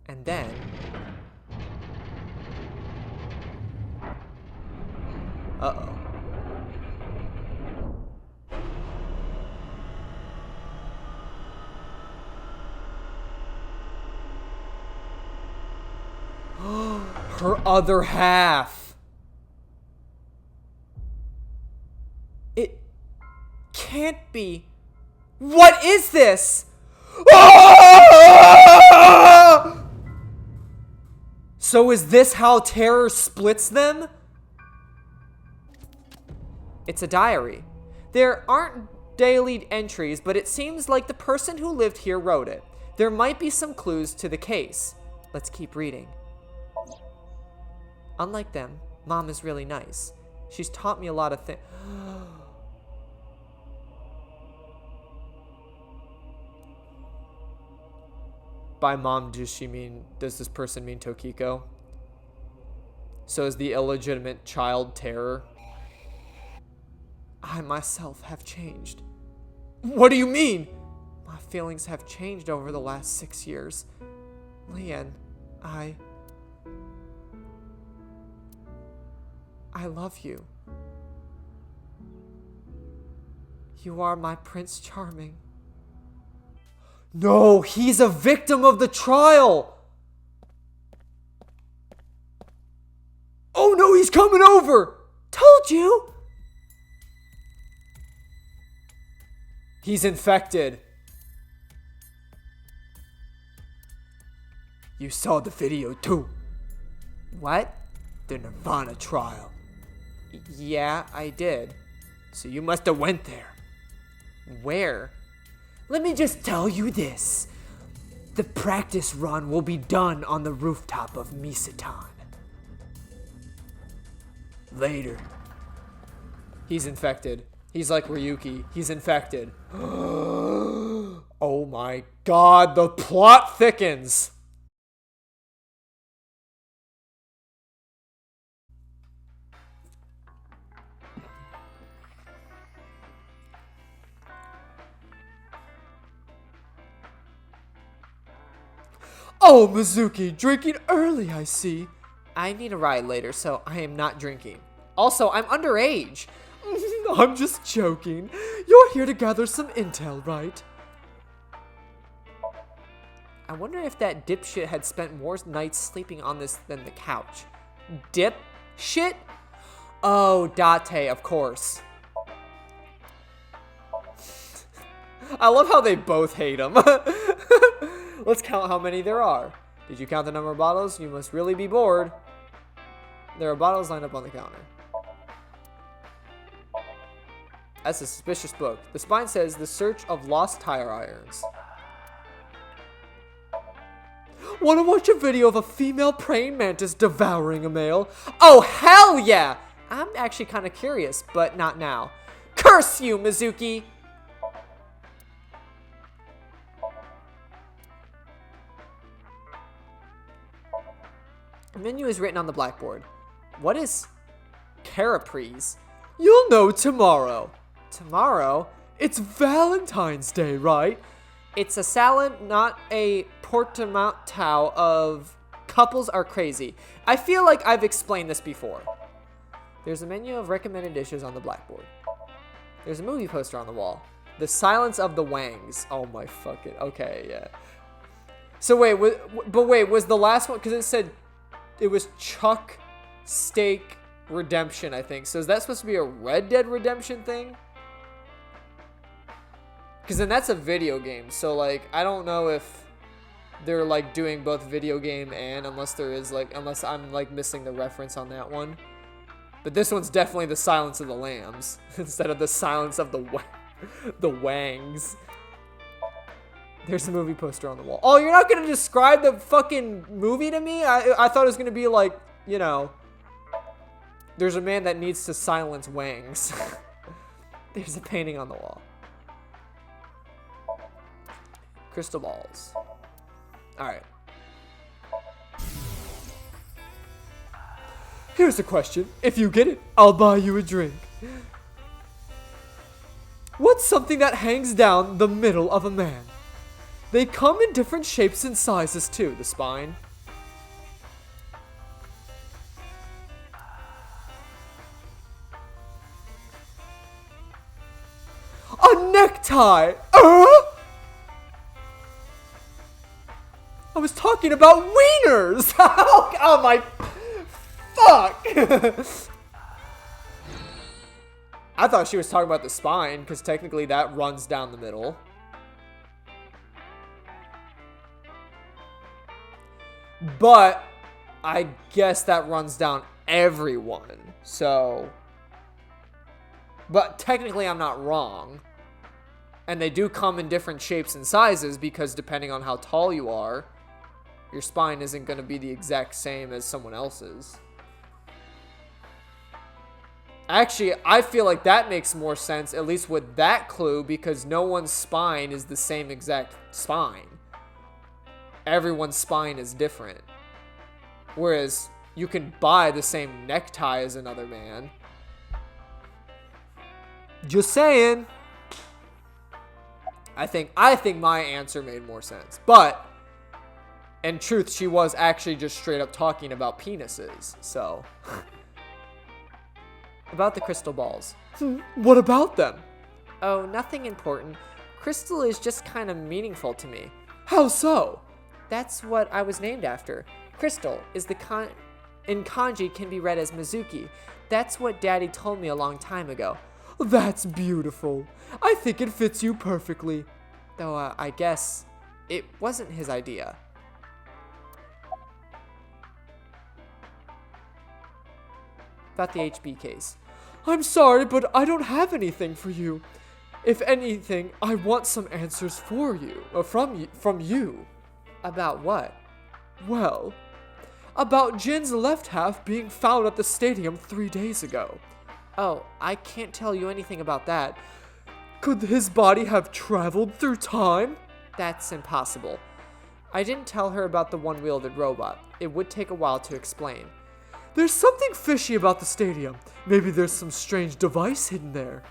And then... Uh-oh. Her other half. It can't be. What is this? Ah! So is this how terror splits them? It's a diary. There aren't daily entries, but it seems like the person who lived here wrote it. There might be some clues to the case. Let's keep reading. Unlike them, Mom is really nice. She's taught me a lot of things. By Mom, does this person mean Tokiko? So is the illegitimate child terror? I myself have changed. What do you mean? My feelings have changed over the last 6 years. Leanne, I love you. You are my Prince Charming. No, he's a victim of the trial. Oh no, he's coming over. Told you. He's infected. You saw the video too. What? The Nirvana trial. Yeah, I did. So you must have went there. Where? Let me just tell you this. The practice run will be done on the rooftop of Misatan. Later. He's infected. He's like Ryuki. He's infected. Oh my god, the plot thickens. Oh, Mizuki, drinking early, I see. I need a ride later, so I am not drinking. Also, I'm underage. I'm just joking. You're here to gather some intel, right? I wonder if that dipshit had spent more nights sleeping on this than the couch. Dipshit? Oh, Date, of course. I love how they both hate him. Let's count how many there are. Did you count the number of bottles? You must really be bored. There are bottles lined up on the counter. That's a suspicious book. The spine says The Search of Lost Tire Irons. Want to watch a video of a female praying mantis devouring a male? Oh, hell yeah! I'm actually kind of curious, but not now. Curse you, Mizuki! The menu is written on the blackboard. What is Carapries? You'll know tomorrow. Tomorrow? It's Valentine's Day, right? It's a salad, not a portmanteau of couples are crazy. I feel like I've explained this before. There's a menu of recommended dishes on the blackboard. There's a movie poster on the wall. The Silence of the Wangs. Oh my fucking... Okay, yeah. So wait, was the last one... Because it said... It was Chuck Steak Redemption, I think. So is that supposed to be a Red Dead Redemption thing? Because then that's a video game. So, like, I don't know if they're, like, doing both video game and unless there is, like, unless I'm, like, missing the reference on that one. But this one's definitely the Silence of the Lambs instead of the Silence of the Wangs. There's a movie poster on the wall. Oh, you're not going to describe the fucking movie to me? I thought it was going to be like, you know, there's a man that needs to silence Wangs. There's a painting on the wall. Crystal balls. Alright. Here's a question. If you get it, I'll buy you a drink. What's something that hangs down the middle of a man? They come in different shapes and sizes too, the spine. A necktie! I was talking about wieners! Oh my... Fuck! I thought she was talking about the spine, because technically that runs down the middle. But I guess that runs down everyone, so... But technically I'm not wrong. And they do come in different shapes and sizes, because depending on how tall you are, your spine isn't going to be the exact same as someone else's. Actually, I feel like that makes more sense, at least with that clue, because no one's spine is the same exact spine. Everyone's spine is different. Whereas, you can buy the same necktie as another man. Just saying. I think my answer made more sense. But, in truth, she was actually just straight up talking about penises, so... About the crystal balls. What about them? Oh, nothing important. Crystal is just kind of meaningful to me. How so? That's what I was named after. Crystal is in kanji can be read as Mizuki. That's what Daddy told me a long time ago. That's beautiful. I think it fits you perfectly. Though I guess it wasn't his idea. About the HB case. I'm sorry, but I don't have anything for you. If anything, I want some answers for you, from you. About what? Well, about Jin's left half being found at the stadium 3 days ago. Oh, I can't tell you anything about that. Could his body have traveled through time? That's impossible. I didn't tell her about the one-wielded robot. It would take a while to explain. There's something fishy about the stadium. Maybe there's some strange device hidden there.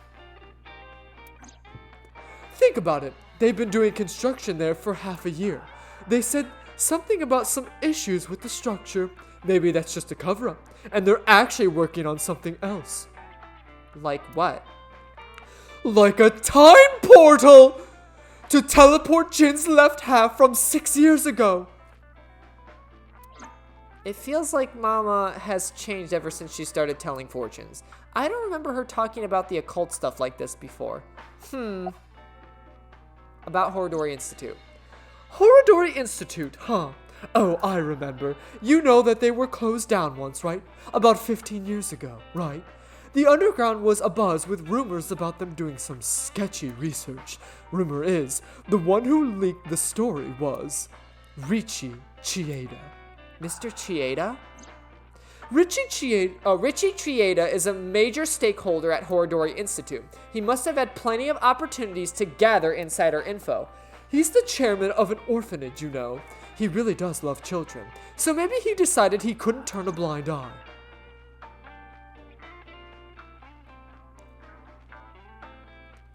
Think about it. They've been doing construction there for half a year. They said something about some issues with the structure. Maybe that's just a cover-up, and they're actually working on something else. Like what? Like a time portal! To teleport Jin's left half from 6 years ago. It feels like Mama has changed ever since she started telling fortunes. I don't remember her talking about the occult stuff like this before. About Horodori Institute. Horodori Institute, huh? Oh, I remember. You know that they were closed down once, right? About 15 years ago, right? The underground was abuzz with rumors about them doing some sketchy research. Rumor is, the one who leaked the story was Richie Chieda. Mr. Chieda? Richie Chieda is a major stakeholder at Horodori Institute. He must have had plenty of opportunities to gather insider info. He's the chairman of an orphanage, you know. He really does love children. So maybe he decided he couldn't turn a blind eye.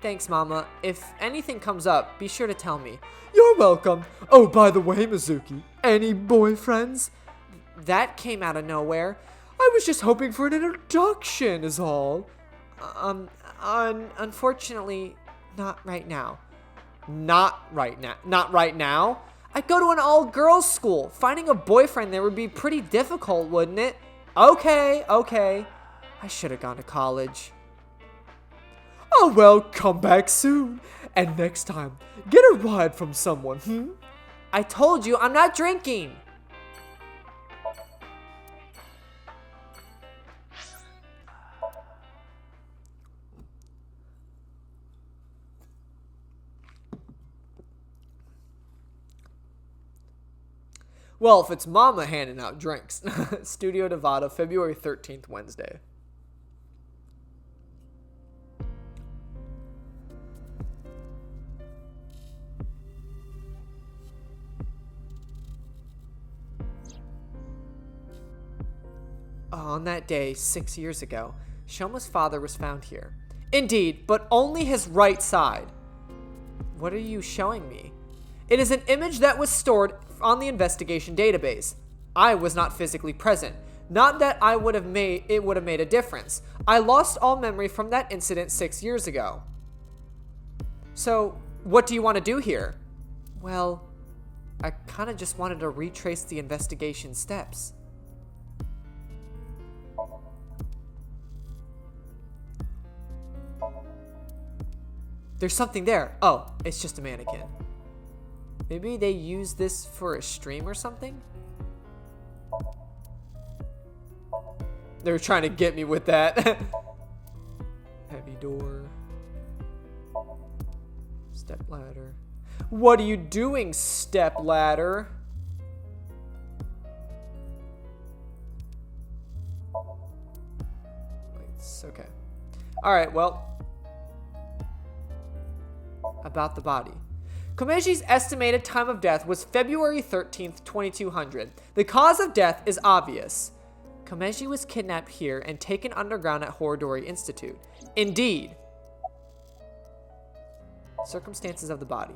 Thanks, Mama. If anything comes up, be sure to tell me. You're welcome. Oh, by the way, Mizuki, any boyfriends? That came out of nowhere. I was just hoping for an introduction, is all. Unfortunately, not right now. Not right now? Not right now? I go to an all-girls school. Finding a boyfriend there would be pretty difficult, wouldn't it? Okay. I should have gone to college. Oh well, come back soon. And next time, get a ride from someone, I told you, I'm not drinking. Well, if it's Mama handing out drinks. Studio Nevada, February 13th, Wednesday. On that day, 6 years ago, Shoma's father was found here. Indeed, but only his right side. What are you showing me? It is an image that was stored on the investigation database. I was not physically present. Not that it would have made a difference. I lost all memory from that incident 6 years ago. So, what do you want to do here? Well, I kind of just wanted to retrace the investigation steps. There's something there. Oh, it's just a mannequin. Maybe they use this for a stream or something? They're trying to get me with that. Heavy door. Step ladder. What are you doing, step ladder? It's okay. Alright, well. About the body. Komeji's estimated time of death was February 13th, 2200. The cause of death is obvious. Komeji was kidnapped here and taken underground at Horodori Institute. Indeed. Circumstances of the body.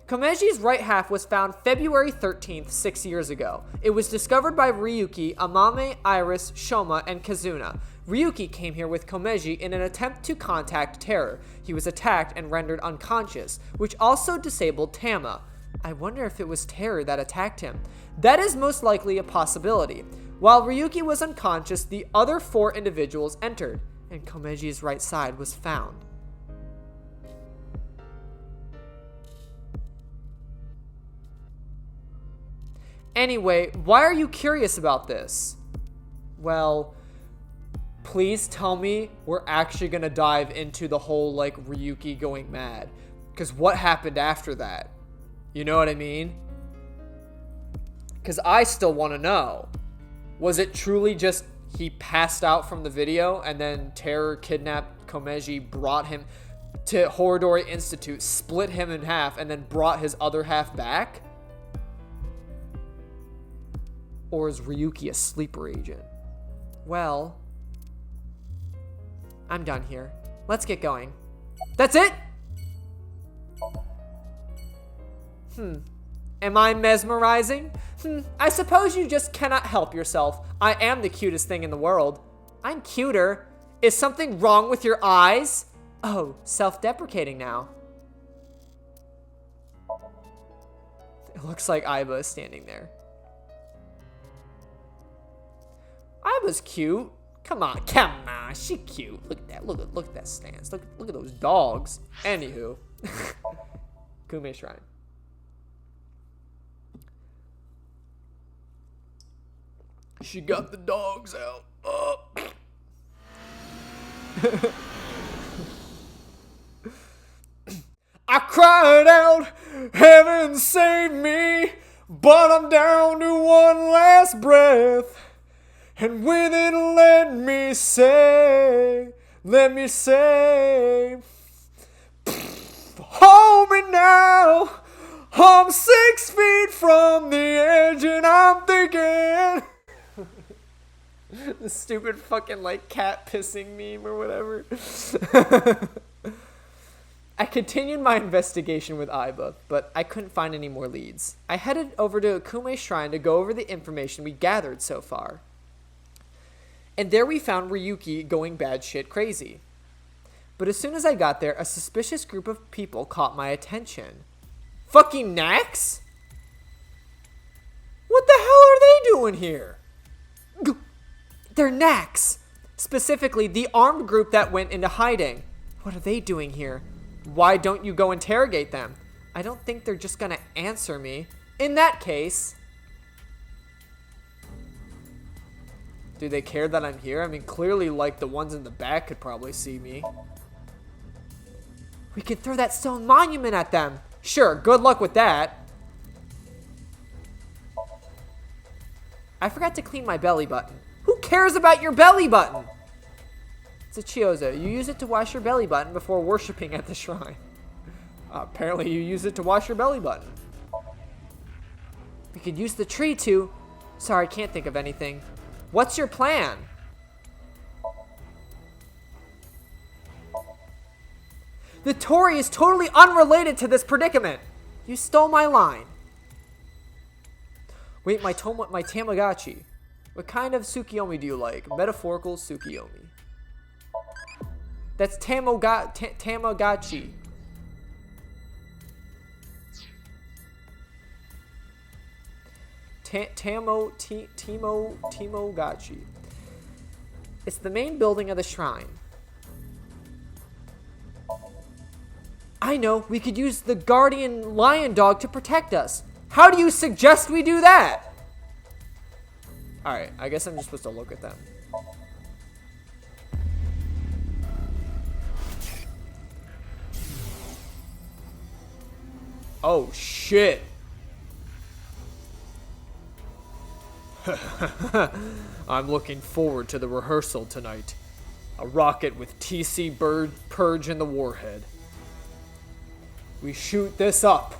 Komeji's right half was found February 13th, 6 years ago. It was discovered by Ryuki, Amame, Iris, Shoma, and Kazuna. Ryuki came here with Komeji in an attempt to contact Terror. He was attacked and rendered unconscious, which also disabled Tama. I wonder if it was Terror that attacked him. That is most likely a possibility. While Ryuki was unconscious, the other 4 individuals entered, and Komeji's right side was found. Anyway, why are you curious about this? Well, please tell me we're actually gonna dive into the whole, like, Ryuki going mad. Because what happened after that? You know what I mean? Because I still want to know. Was it truly just he passed out from the video and then Terror kidnapped Komeji, brought him to Horodori Institute, split him in half, and then brought his other half back? Or is Ryuki a sleeper agent? Well, I'm done here. Let's get going. That's it? Am I mesmerizing? I suppose you just cannot help yourself. I am the cutest thing in the world. I'm cuter. Is something wrong with your eyes? Oh, self-deprecating now. It looks like Aiba is standing there. Aiba's cute. Come on, she cute. Look at that. Look at that stance. Look at those dogs. Anywho, Kume Shrine. She got the dogs out. I cried out, heaven save me, but I'm down to one last breath. And with it, let me say, hold me now. I'm 6 feet from the edge and I'm thinking. The stupid fucking, like, cat pissing meme or whatever. I continued my investigation with Aiba, but I couldn't find any more leads. I headed over to Akume Shrine to go over the information we gathered so far. And there we found Ryuki going bad shit crazy. But as soon as I got there, a suspicious group of people caught my attention. Fucking Nax? What the hell are they doing here? They're Nax. Specifically, the armed group that went into hiding. What are they doing here? Why don't you go interrogate them? I don't think they're just gonna answer me. In that case... Do they care that I'm here? I mean, clearly, like, the ones in the back could probably see me. We could throw that stone monument at them. Sure, good luck with that. I forgot to clean my belly button. Who cares about your belly button? It's a Chiyoza. You use it to wash your belly button before worshipping at the shrine. Apparently you use it to wash your belly button. We could use the tree to... Sorry, can't think of anything. What's your plan? The Tori is totally unrelated to this predicament. You stole my line. Wait, my Tamagotchi. What kind of Tsukiyomi do you like? Metaphorical Tsukiyomi. That's Tamagotchi. Tamagotchi. It's the main building of the shrine. I know, we could use the guardian lion dog to protect us. How do you suggest we do that? Alright, I guess I'm just supposed to look at them. Oh, shit. I'm looking forward to the rehearsal tonight. A rocket with TC-PERGE in the warhead. We shoot this up,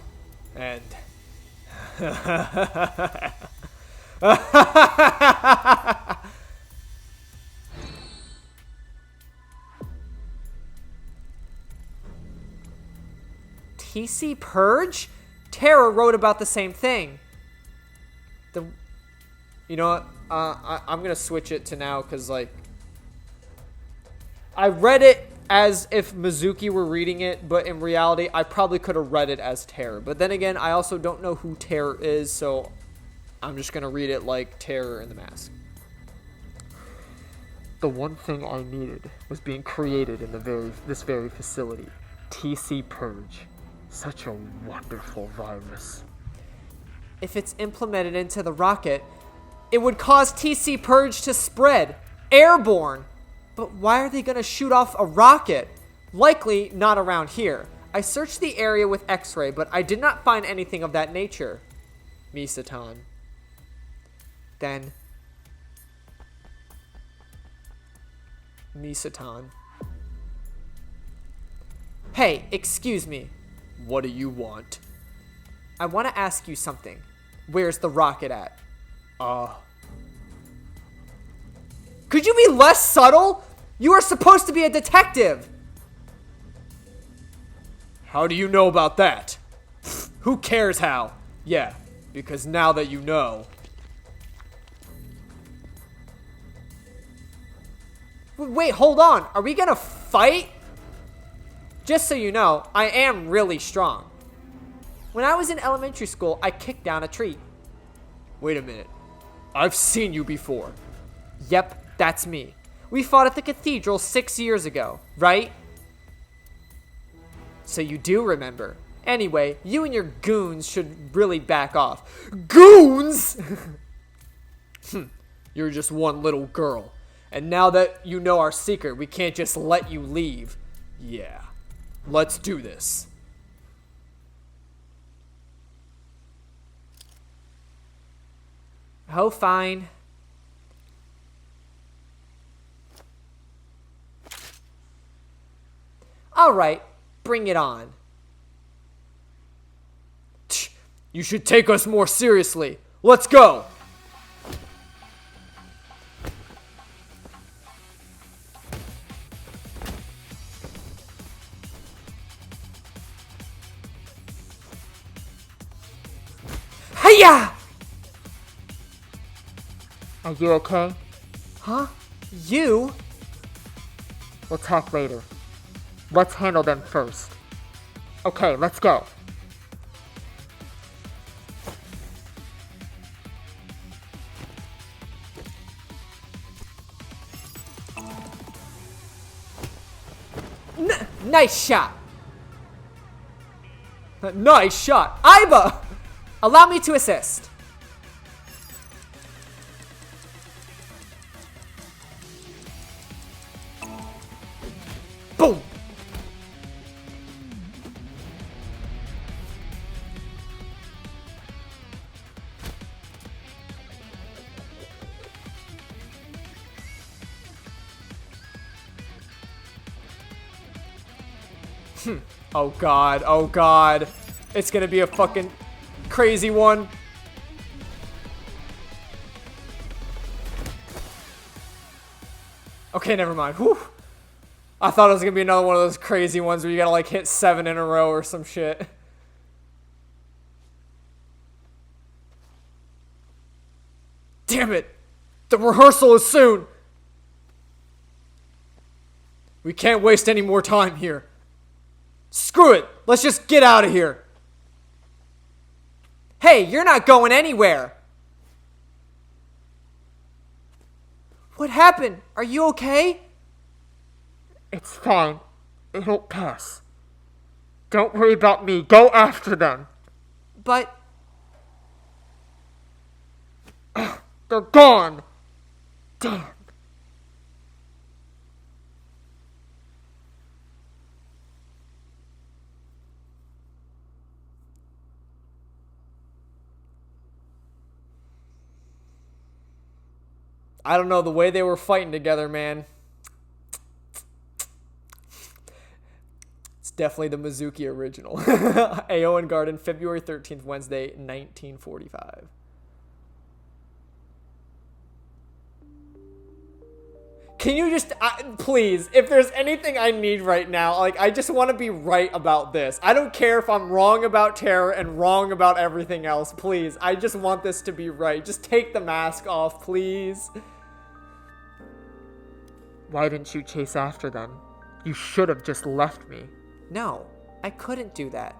and... TC-PERGE? Tara wrote about the same thing. You know what? I'm gonna switch it to now, because, like... I read it as if Mizuki were reading it, but in reality, I probably could have read it as Terror. But then again, I also don't know who Terror is, so I'm just gonna read it like Terror in the Mask. The one thing I needed was being created in this very facility. TC-PERGE. Such a wonderful virus. If it's implemented into the rocket, it would cause TC-PERGE to spread. Airborne. But why are they going to shoot off a rocket? Likely not around here. I searched the area with X-ray, but I did not find anything of that nature. Misatan. Then... Misatan. Hey, excuse me. What do you want? I want to ask you something. Where's the rocket at? Could you be less subtle? You are supposed to be a detective. How do you know about that? Who cares how? Yeah, because now that you know. Wait, hold on. Are we gonna fight? Just so you know, I am really strong. When I was in elementary school, I kicked down a tree. Wait a minute. I've seen you before. Yep, that's me. We fought at the cathedral 6 years ago, right? So you do remember. Anyway, you and your goons should really back off. Goons?! You're just one little girl. And now that you know our secret, we can't just let you leave. Yeah. Let's do this. Oh, fine. Alright, bring it on. You should take us more seriously. Let's go! Hiya! Are you okay? Huh? You? We'll talk later. Let's handle them first. Okay, let's go. Nice shot. Nice shot. Aiba! Allow me to assist. Boom! Oh god, oh god. It's gonna be a fucking crazy one. Okay, never mind. Whew. I thought it was gonna be another one of those crazy ones where you gotta like hit 7 in a row or some shit. Damn it! The rehearsal is soon! We can't waste any more time here. Screw it! Let's just get out of here! Hey, you're not going anywhere! What happened? Are you okay? It's fine. It'll pass. Don't worry about me. Go after them. But... They're gone. Damn. I don't know, the way they were fighting together, man. It's definitely the Mizuki original. Aowen Garden, February 13th, Wednesday, 1945. Can you just, please, if there's anything I need right now, like, I just want to be right about this. I don't care if I'm wrong about terror and wrong about everything else, please. I just want this to be right. Just take the mask off, please. Why didn't you chase after them? You should have just left me. No, I couldn't do that.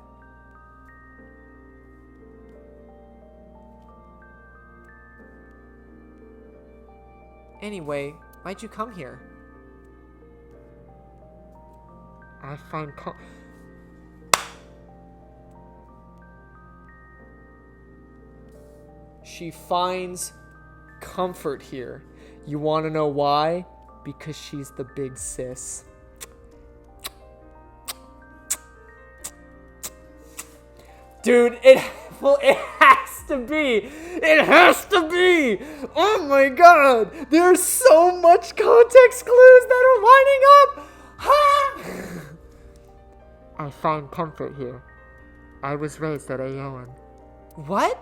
Anyway, why'd you come here? I find She finds comfort here. You want to know why? Because she's the big sis. Dude, it has to be. It has to be. Oh my god. There's so much context clues that are lining up. Ha! I find comfort here. I was raised at Aowen. What?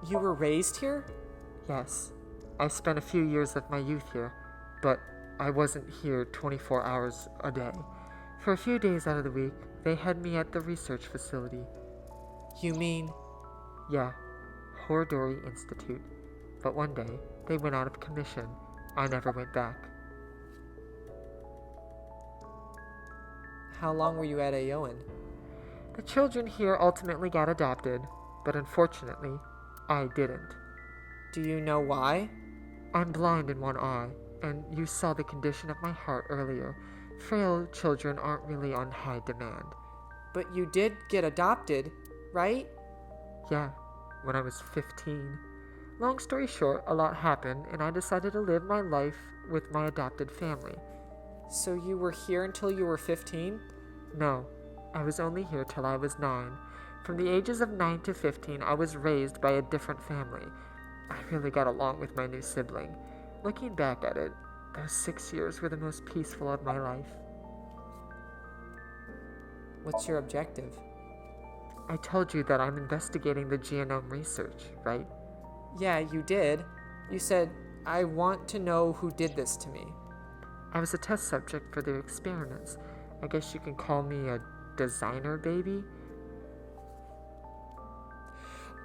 You were raised here? Yes. I spent a few years of my youth here, but I wasn't here 24 hours a day. For a few days out of the week, they had me at the research facility. You mean? Yeah, Horodori Institute. But one day, they went out of commission. I never went back. How long were you at Aowen? The children here ultimately got adopted, but unfortunately, I didn't. Do you know why? I'm blind in one eye, and you saw the condition of my heart earlier. Frail children aren't really on high demand. But you did get adopted, right? Yeah, when I was 15. Long story short, a lot happened, and I decided to live my life with my adopted family. So you were here until you were 15? No, I was only here till I was 9. From the ages of 9 to 15, I was raised by a different family. I really got along with my new sibling. Looking back at it, those 6 years were the most peaceful of my life. What's your objective? I told you that I'm investigating the genome research, right? Yeah, you did. You said, I want to know who did this to me. I was a test subject for their experiments. I guess you can call me a designer baby.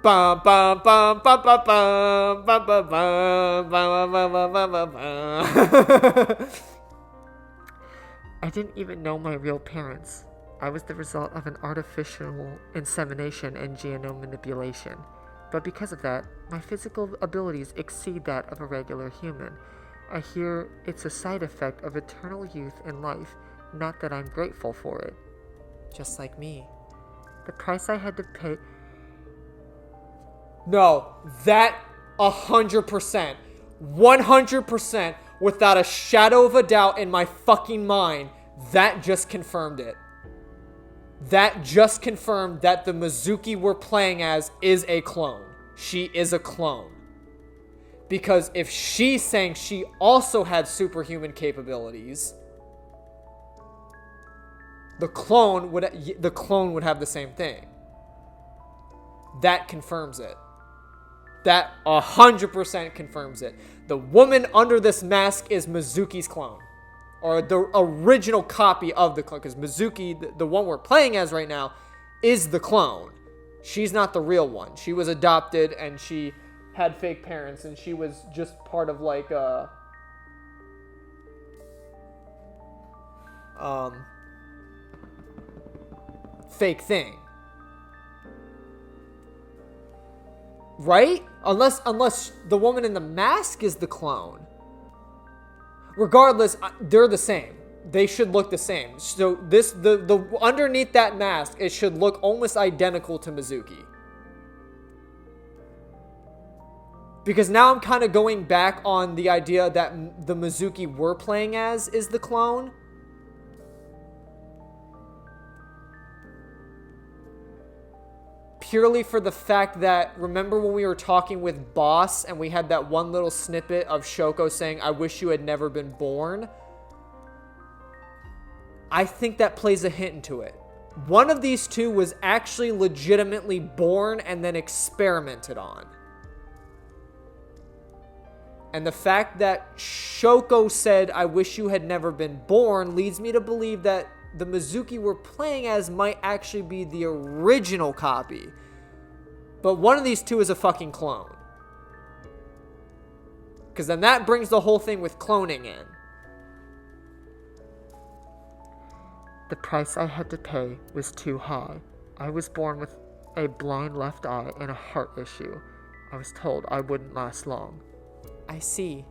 Bum bum bum bum bum bum bum bum bum bum bum bum bum bum. I didn't even know my real parents. I was the result of an artificial insemination and genome manipulation. But because of that, my physical abilities exceed that of a regular human. I hear it's a side effect of eternal youth and life, not that I'm grateful for it. Just like me. The price I had to pay... No, that 100%, 100%, without a shadow of a doubt in my fucking mind, that just confirmed it. That just confirmed that the Mizuki we're playing as is a clone. She is a clone. Because if she's saying she also had superhuman capabilities, the clone would have the same thing. That confirms it. That 100% confirms it. The woman under this mask is Mizuki's clone. or the original copy of the clone, because Mizuki, the one we're playing as right now, is the clone. She's not the real one. She was adopted and she had fake parents, and she was just part of like a fake thing. Right? Unless the woman in the mask is the clone. Regardless, they're the same. They should look the same. So the underneath that mask, it should look almost identical to Mizuki. Because now I'm kind of going back on the idea that the Mizuki we're playing as is the clone. Purely for the fact that, remember when we were talking with Boss and we had that one little snippet of Shoko saying, "I wish you had never been born"? I think that plays a hint into it. One of these two was actually legitimately born and then experimented on. And the fact that Shoko said, "I wish you had never been born," leads me to believe that the Mizuki we're playing as might actually be the original copy. But one of these two is a fucking clone. Because then that brings the whole thing with cloning in. The price I had to pay was too high. I was born with a blind left eye and a heart issue. I was told I wouldn't last long. I see.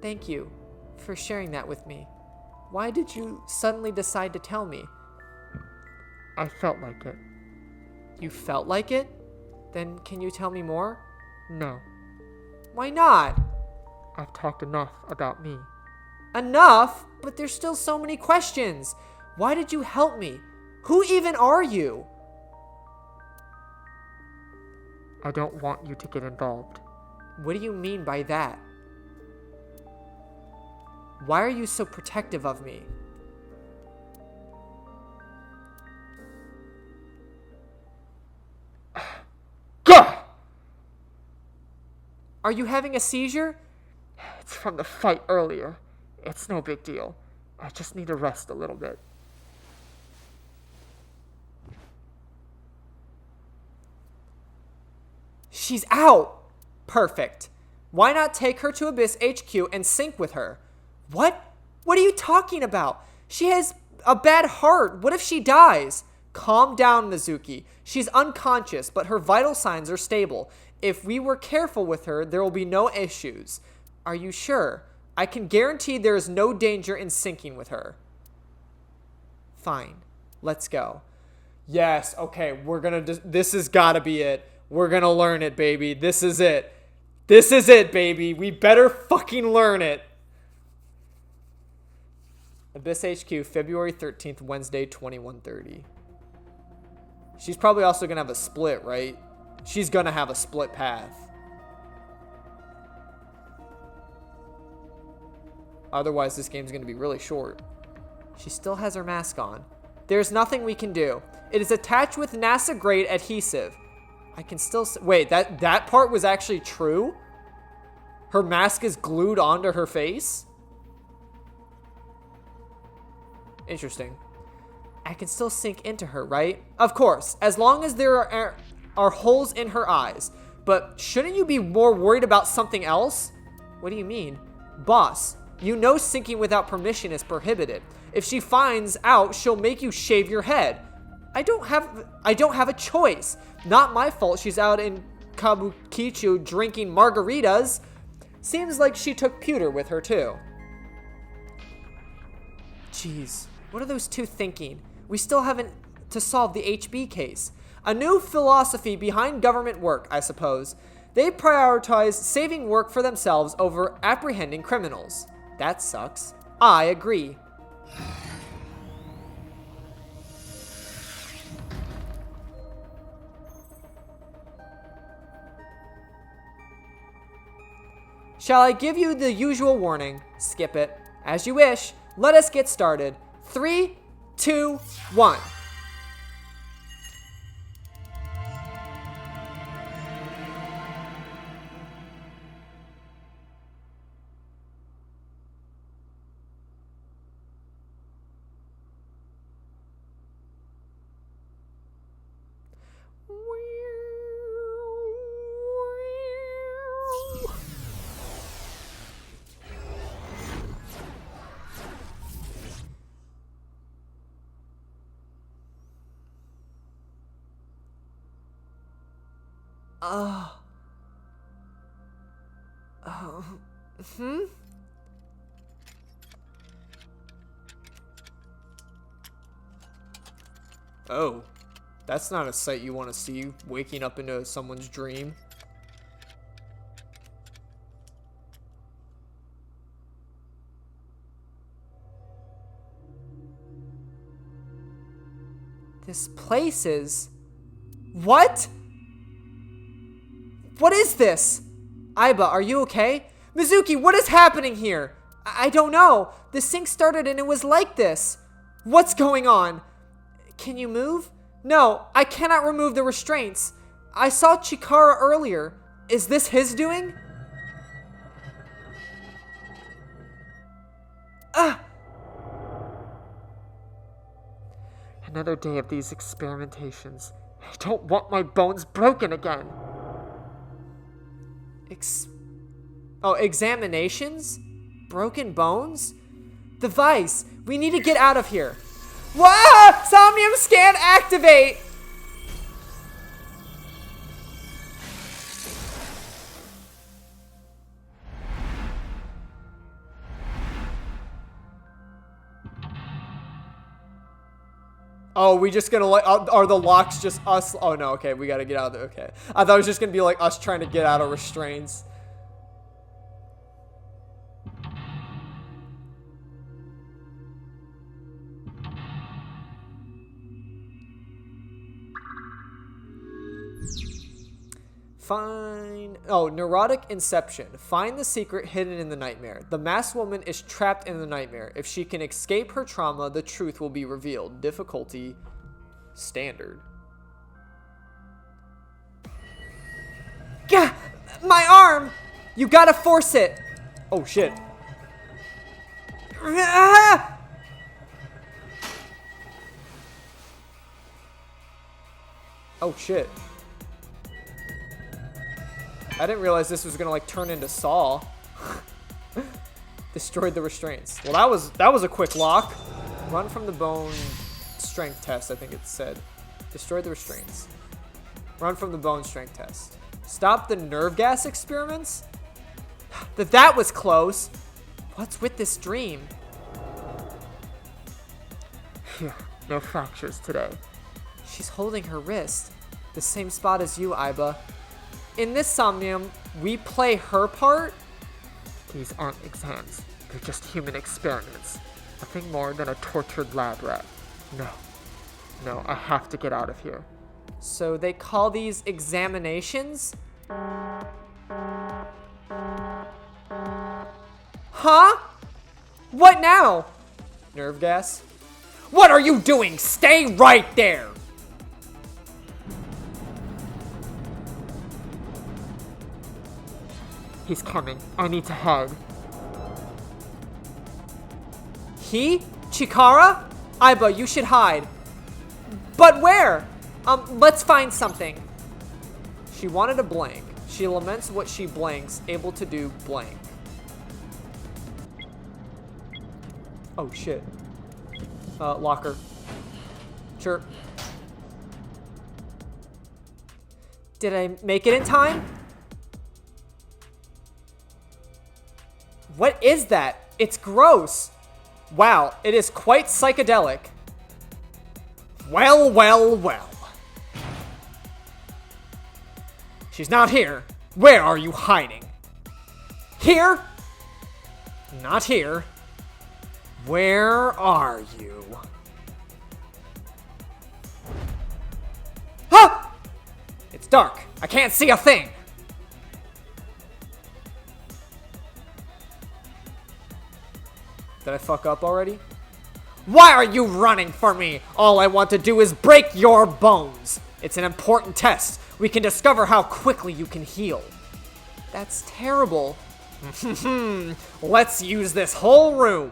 Thank you for sharing that with me. Why did you suddenly decide to tell me? I felt like it. You felt like it? Then can you tell me more? No. Why not? I've talked enough about me. Enough? But there's still so many questions. Why did you help me? Who even are you? I don't want you to get involved. What do you mean by that? Why are you so protective of me? Gah! Are you having a seizure? It's from the fight earlier. It's no big deal. I just need to rest a little bit. She's out! Perfect. Why not take her to Abyss HQ and sync with her? What? What are you talking about? She has a bad heart. What if she dies? Calm down, Mizuki. She's unconscious, but her vital signs are stable. If we were careful with her, there will be no issues. Are you sure? I can guarantee there is no danger in syncing with her. Fine. Let's go. Yes, okay, we're gonna... This has gotta be it. We're gonna learn it, baby. This is it. This is it, baby. We better fucking learn it. Abyss HQ, February 13th, Wednesday, 21:30. She's probably also going to have a split, right? She's going to have a split path. Otherwise, this game's going to be really short. She still has her mask on. There's nothing we can do. It is attached with NASA-grade adhesive. I can still... Wait, that part was actually true? Her mask is glued onto her face? Interesting. I can still sink into her, right? Of course, as long as there are holes in her eyes. But shouldn't you be more worried about something else? What do you mean? Boss, you know sinking without permission is prohibited. If she finds out, she'll make you shave your head. I don't have a choice. Not my fault she's out in Kabukicho drinking margaritas. Seems like she took pewter with her too. Jeez. What are those two thinking? We still haven't to solve the HB case. A new philosophy behind government work, I suppose. They prioritize saving work for themselves over apprehending criminals. That sucks. I agree. Shall I give you the usual warning? Skip it. As you wish. Let us get started. 3, 2, 1. Oh, that's not a sight you want to see, waking up into someone's dream. This place is... What? What is this? Aiba, are you okay? Mizuki, what is happening here? I don't know. The sync started and it was like this. What's going on? Can you move? No, I cannot remove the restraints. I saw Chikara earlier. Is this his doing? Another day of these experimentations. I don't want my bones broken again. Examinations? Broken bones? The vice. We need to get out of here. Wah! Somnium scan activate! Oh, we just gonna like, are the locks just us? Oh no, okay, we gotta get out of there, okay. I thought it was just gonna be like us trying to get out of restraints. Neurotic inception. Find the secret hidden in the nightmare. The masked woman is trapped in the nightmare. If she can escape her trauma, the truth will be revealed. Difficulty standard. Gah! My arm! You gotta force it! Oh shit. Ah! Oh shit. I didn't realize this was gonna like turn into Saw. Destroyed the restraints. Well, that was a quick lock. Run from the bone strength test, I think it said. Destroyed the restraints. Run from the bone strength test. Stop the nerve gas experiments? That was close. What's with this dream? Phew, no fractures today. She's holding her wrist. The same spot as you, Aiba. In this somnium, we play her part? These aren't exams. They're just human experiments. Nothing more than a tortured lab rat. No, I have to get out of here. So they call these examinations? Huh? What now? Nerve gas? What are you doing? Stay right there! He's coming. I need to hide. He? Chikara? Aiba, you should hide. But where? Let's find something. She wanted a blank. She laments what she blanks, able to do blank. Oh shit. Locker. Sure. Did I make it in time? What is that? It's gross. Wow, it is quite psychedelic. Well, well, well. She's not here. Where are you hiding? Here? Not here. Where are you? Ah! It's dark. I can't see a thing. Did I fuck up already? Why are you running for me? All I want to do is break your bones. It's an important test. We can discover how quickly you can heal. That's terrible. Let's use this whole room.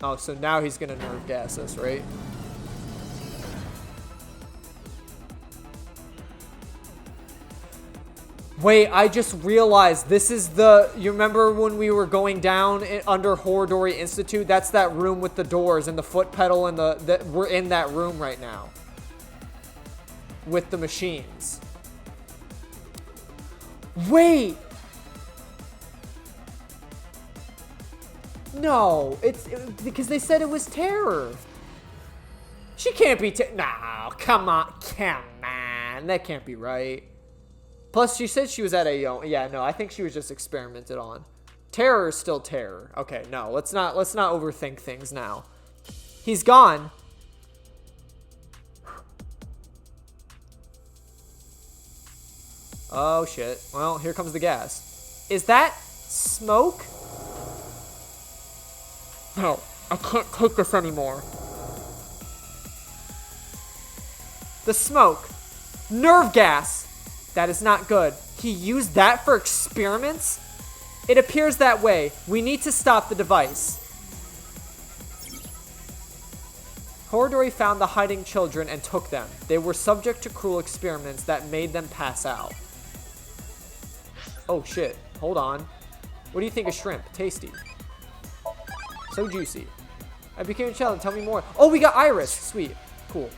Oh, so now he's gonna nerve gas us, right? Wait, I just realized this is the... You remember when we were going down under Horodori Institute? That's that room with the doors and the foot pedal and we're in that room right now. With the machines. Wait! No, because they said it was terror. She can't be no, come on. That can't be right. Plus, she said she was at a... Yeah, no, I think she was just experimented on. Terror is still terror. Okay, no, let's not overthink things now. He's gone. Oh, shit. Well, here comes the gas. Is that smoke? No, I can't take this anymore. The smoke. Nerve gas. That is not good. He used that for experiments? It appears that way. We need to stop the device. Horodori found the hiding children and took them. They were subject to cruel experiments that made them pass out. Oh shit. Hold on. What do you think of shrimp? Tasty. So juicy. I became a child. Tell me more. Oh, we got Iris. Sweet. Cool.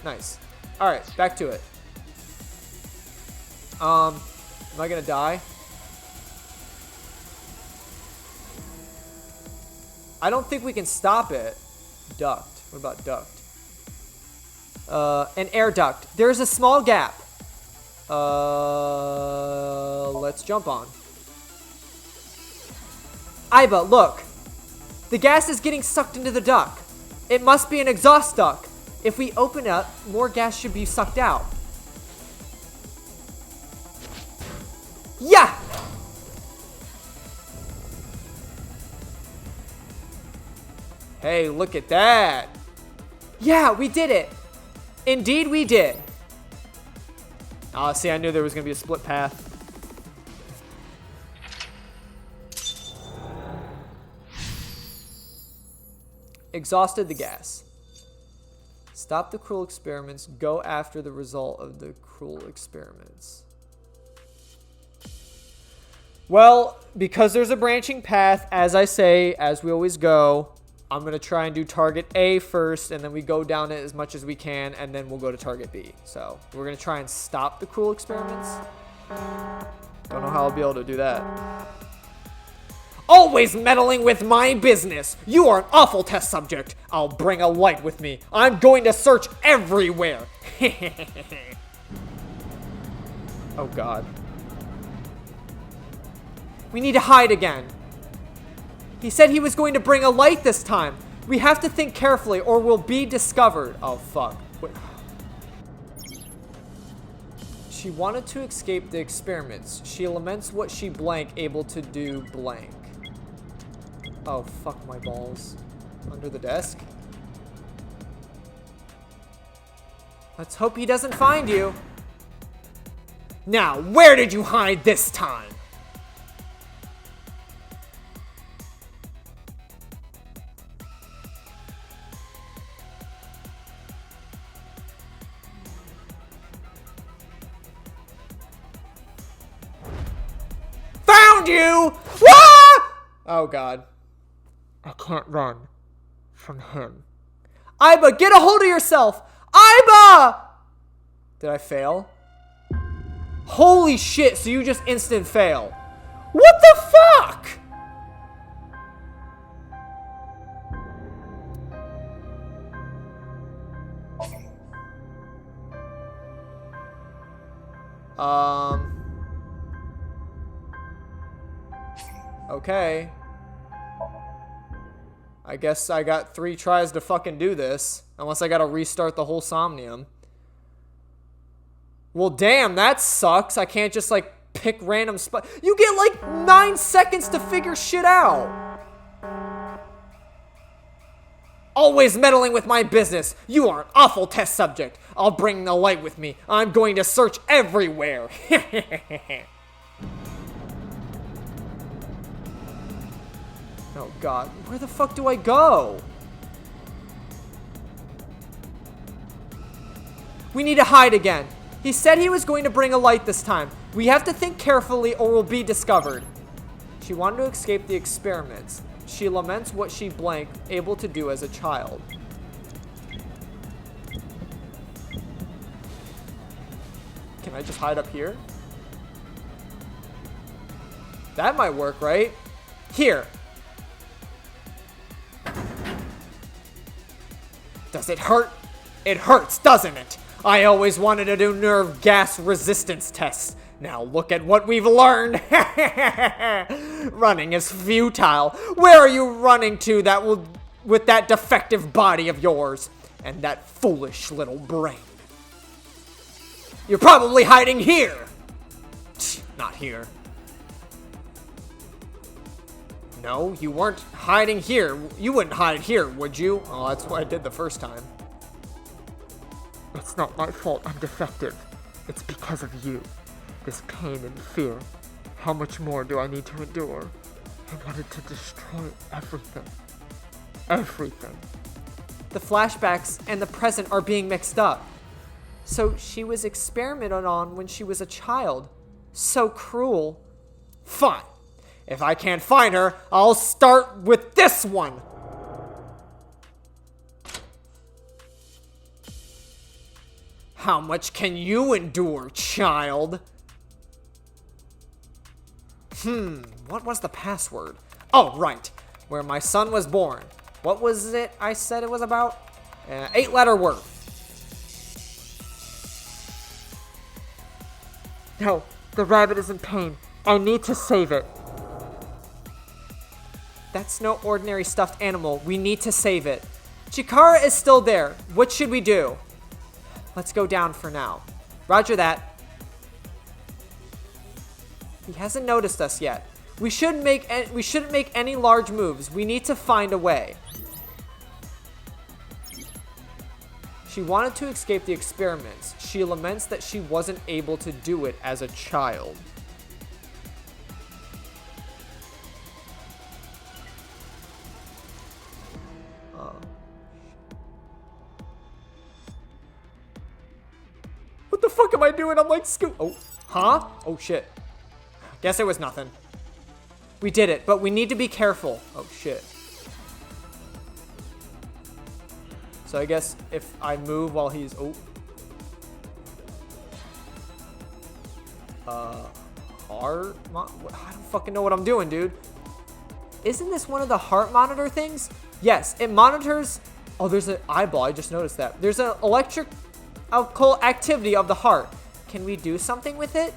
Nice. Alright, back to it. Am I gonna die? I don't think we can stop it. Duct. What about duct? An air duct. There's a small gap. Let's jump on. Aiba, look. The gas is getting sucked into the duct. It must be an exhaust duct. If we open up, more gas should be sucked out. Yeah! Hey, look at that. Yeah, we did it. Indeed, we did. Oh, see, I knew there was going to be a split path. Exhausted the gas. Stop the cruel experiments. Go after the result of the cruel experiments. Well, because there's a branching path, as I say, as we always go, I'm going to try and do target A first, and then we go down it as much as we can, and then we'll go to target B. So, we're going to try and stop the cruel experiments. Don't know how I'll be able to do that. Always meddling with my business. You are an awful test subject. I'll bring a light with me. I'm going to search everywhere. Oh, God. We need to hide again. He said he was going to bring a light this time. We have to think carefully or we'll be discovered. Oh, fuck. Wait. She wanted to escape the experiments. She laments what she blank able to do blank. Oh, fuck my balls. Under the desk? Let's hope he doesn't find you. Now, where did you hide this time? Found you! Ah! Oh, God. I can't run from him. Aiba, get a hold of yourself! Aiba! Did I fail? Holy shit, so you just instant fail. What the fuck? Okay. I guess I got 3 tries to fucking do this. Unless I gotta restart the whole Somnium. Well, damn, that sucks. I can't just, like, pick random spot. You get, like, 9 seconds to figure shit out. Always meddling with my business. You are an awful test subject. I'll bring the light with me. I'm going to search everywhere. Oh, God. Where the fuck do I go? We need to hide again. He said he was going to bring a light this time. We have to think carefully or we'll be discovered. She wanted to escape the experiments. She laments what she blank able to do as a child. Can I just hide up here? That might work, right? Here. Does it hurt? It hurts, doesn't it? I always wanted to do nerve gas resistance tests. Now look at what we've learned. Running is futile. Where are you running to with that defective body of yours and that foolish little brain? You're probably hiding here. Not here. No, you weren't hiding here. You wouldn't hide here, would you? Oh, that's what I did the first time. It's not my fault I'm defective. It's because of you. This pain and fear. How much more do I need to endure? I wanted to destroy everything. Everything. The flashbacks and the present are being mixed up. So she was experimented on when she was a child. So cruel. Fine. If I can't find her, I'll start with this one. How much can you endure, child? What was the password? Oh, right. Where my son was born. What was it I said it was about? 8-letter word. No, the rabbit is in pain. I need to save it. That's no ordinary stuffed animal. We need to save it. Chikara is still there. What should we do? Let's go down for now. Roger that. He hasn't noticed us yet. We shouldn't make any large moves. We need to find a way. She wanted to escape the experiments. She laments that she wasn't able to do it as a child. What the fuck am I doing? I'm like Oh, huh? Oh shit. Guess it was nothing. We did it, but we need to be careful. Oh shit. So I guess if I move while he's heart I don't fucking know what I'm doing, dude. Isn't this one of the heart monitor things? Yes, it monitors. Oh, there's an eyeball. I just noticed that. There's an electrical activity of the heart. Can we do something with it?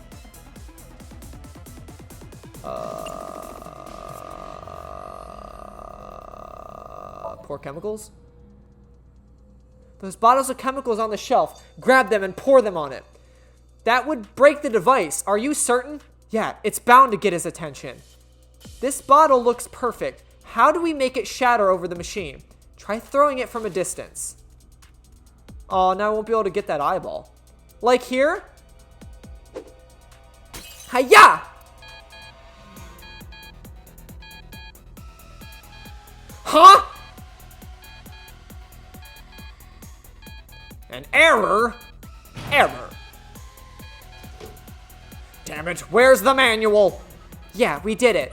Pour chemicals? Those bottles of chemicals on the shelf. Grab them and pour them on it. That would break the device. Are you certain? Yeah, it's bound to get his attention. This bottle looks perfect. How do we make it shatter over the machine? Try throwing it from a distance. Oh, now I won't be able to get that eyeball. Like here? Hiya! Huh? An error? Error. Damn it, where's the manual? Yeah, we did it.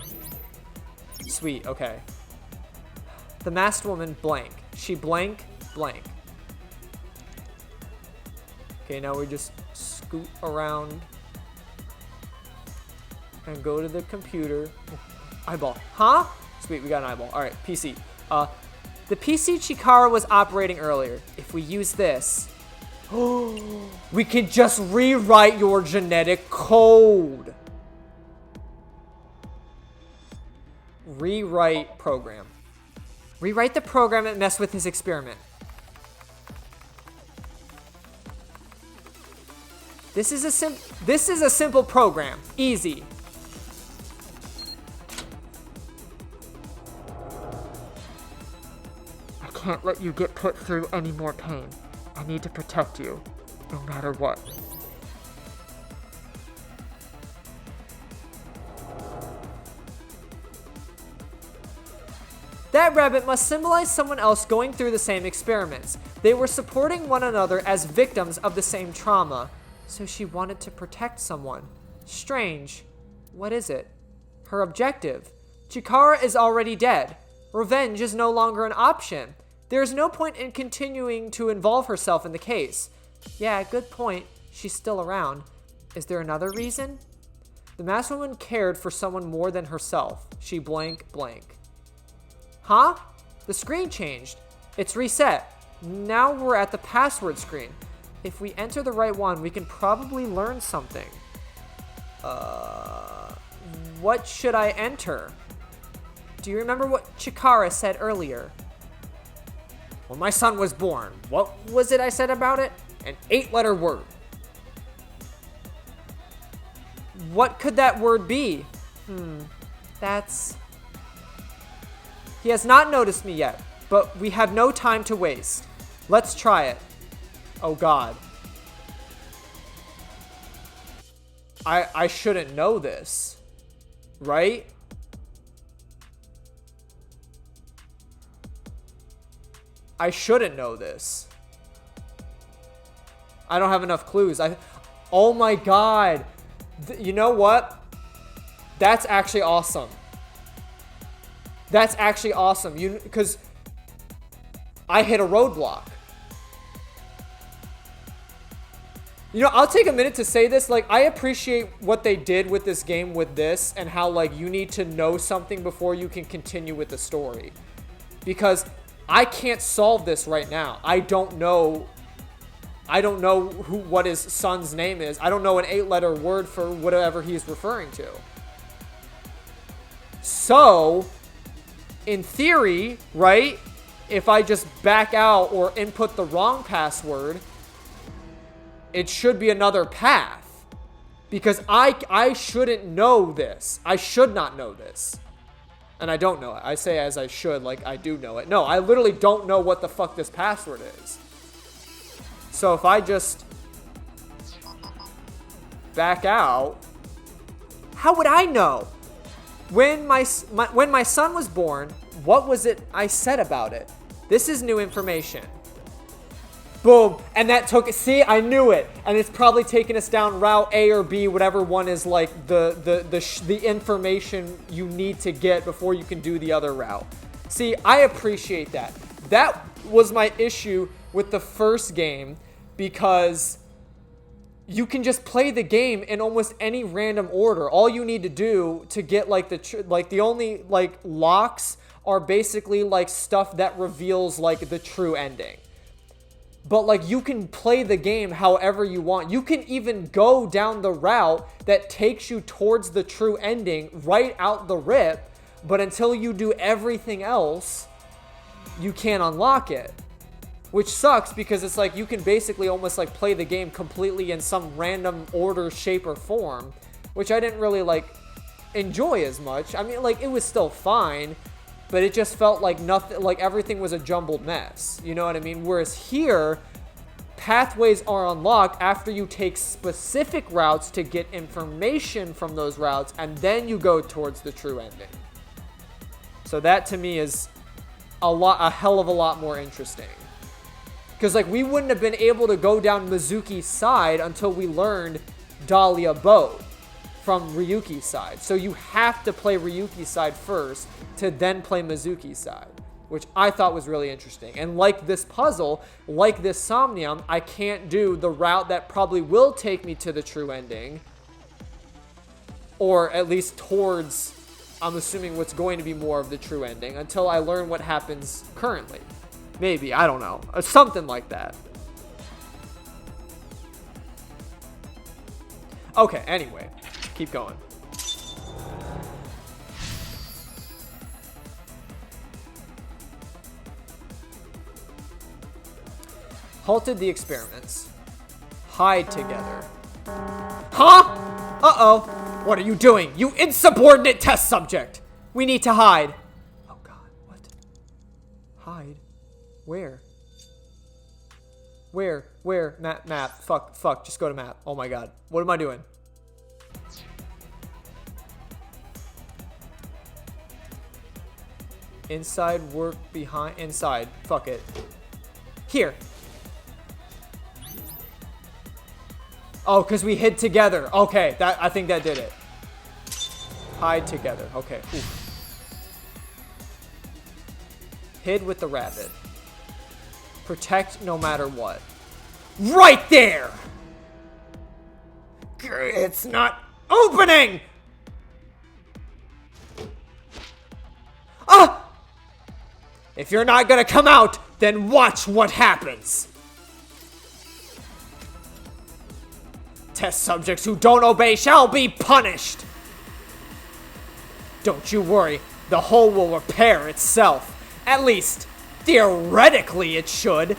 Sweet, okay. The masked woman blank. She blank. Okay, now we just scoot around and go to the computer. Eyeball. Huh? Sweet, we got an eyeball. All right, PC. The PC Chikara was operating earlier. If we use this, we can just rewrite your genetic code. Rewrite program. Rewrite the program and mess with his experiment. This is a simple program. Easy. I can't let you get put through any more pain. I need to protect you, no matter what. That rabbit must symbolize someone else going through the same experiments. They were supporting one another as victims of the same trauma. So she wanted to protect someone. Strange. What is it? Her objective. Chikara is already dead. Revenge is no longer an option. There is no point in continuing to involve herself in the case. Yeah, good point. She's still around. Is there another reason? The masked woman cared for someone more than herself. She blank blank. Huh? The screen changed. It's reset. Now we're at the password screen. If we enter the right one, we can probably learn something. What should I enter? Do you remember what Chikara said earlier? When my son was born, what was it I said about it? An 8-letter word. What could that word be? That's... He has not noticed me yet, but we have no time to waste. Let's try it. Oh God. I shouldn't know this, right? I shouldn't know this. I don't have enough clues. Oh my God. You know what? That's actually awesome. That's actually awesome. Because I hit a roadblock. You know, I'll take a minute to say this. Like, I appreciate what they did with this game with this and how, like, you need to know something before you can continue with the story. Because I can't solve this right now. I don't know what his son's name is. I don't know an 8-letter word for whatever he's referring to. So, in theory, right, if I just back out or input the wrong password, it should be another path. Because I shouldn't know this. I should not know this. And I don't know it. I say as I should, like I do know it. No, I literally don't know what the fuck this password is. So if I just back out, how would I know? When my son was born, what was it I said about it? This is new information. Boom. And that took, see, I knew it. And it's probably taking us down route A or B, whatever one is like the information you need to get before you can do the other route. See, I appreciate that. That was my issue with the first game because you can just play the game in almost any random order. All you need to do to get like the only like locks are basically like stuff that reveals like the true ending. But, like, you can play the game however you want. You can even go down the route that takes you towards the true ending right out the rip. But until you do everything else, you can't unlock it. Which sucks because it's like you can basically almost, like, play the game completely in some random order, shape, or form. Which I didn't really, like, enjoy as much. I mean, like, it was still fine. But it just felt like nothing, like everything was a jumbled mess. You know what I mean? Whereas here, pathways are unlocked after you take specific routes to get information from those routes, and then you go towards the true ending. So that to me is a hell of a lot more interesting. Because like we wouldn't have been able to go down Mizuki's side until we learned Dahlia Bow from Ryuki's side. So you have to play Ryuki's side first to then play Mizuki's side, which I thought was really interesting. And like this puzzle, like this Somnium, I can't do the route that probably will take me to the true ending, or at least towards, I'm assuming, what's going to be more of the true ending until I learn what happens currently. Maybe, I don't know. Something like that. Okay, anyway. Keep going. Halted the experiments. Hide together. Huh? Uh-oh. What are you doing? You insubordinate test subject. We need to hide. Oh God, what? Hide? Where? Where? Map. Fuck. Just go to map. Oh my God. What am I doing? Inside, work, behind, inside. Fuck it. Here. Oh, because we hid together. Okay, I think that did it. Hide together. Okay. Ooh. Hid with the rabbit. Protect no matter what. Right there! It's not opening! Ah! If you're not gonna come out, then watch what happens. Test subjects who don't obey shall be punished. Don't you worry, the hole will repair itself. At least, theoretically it should.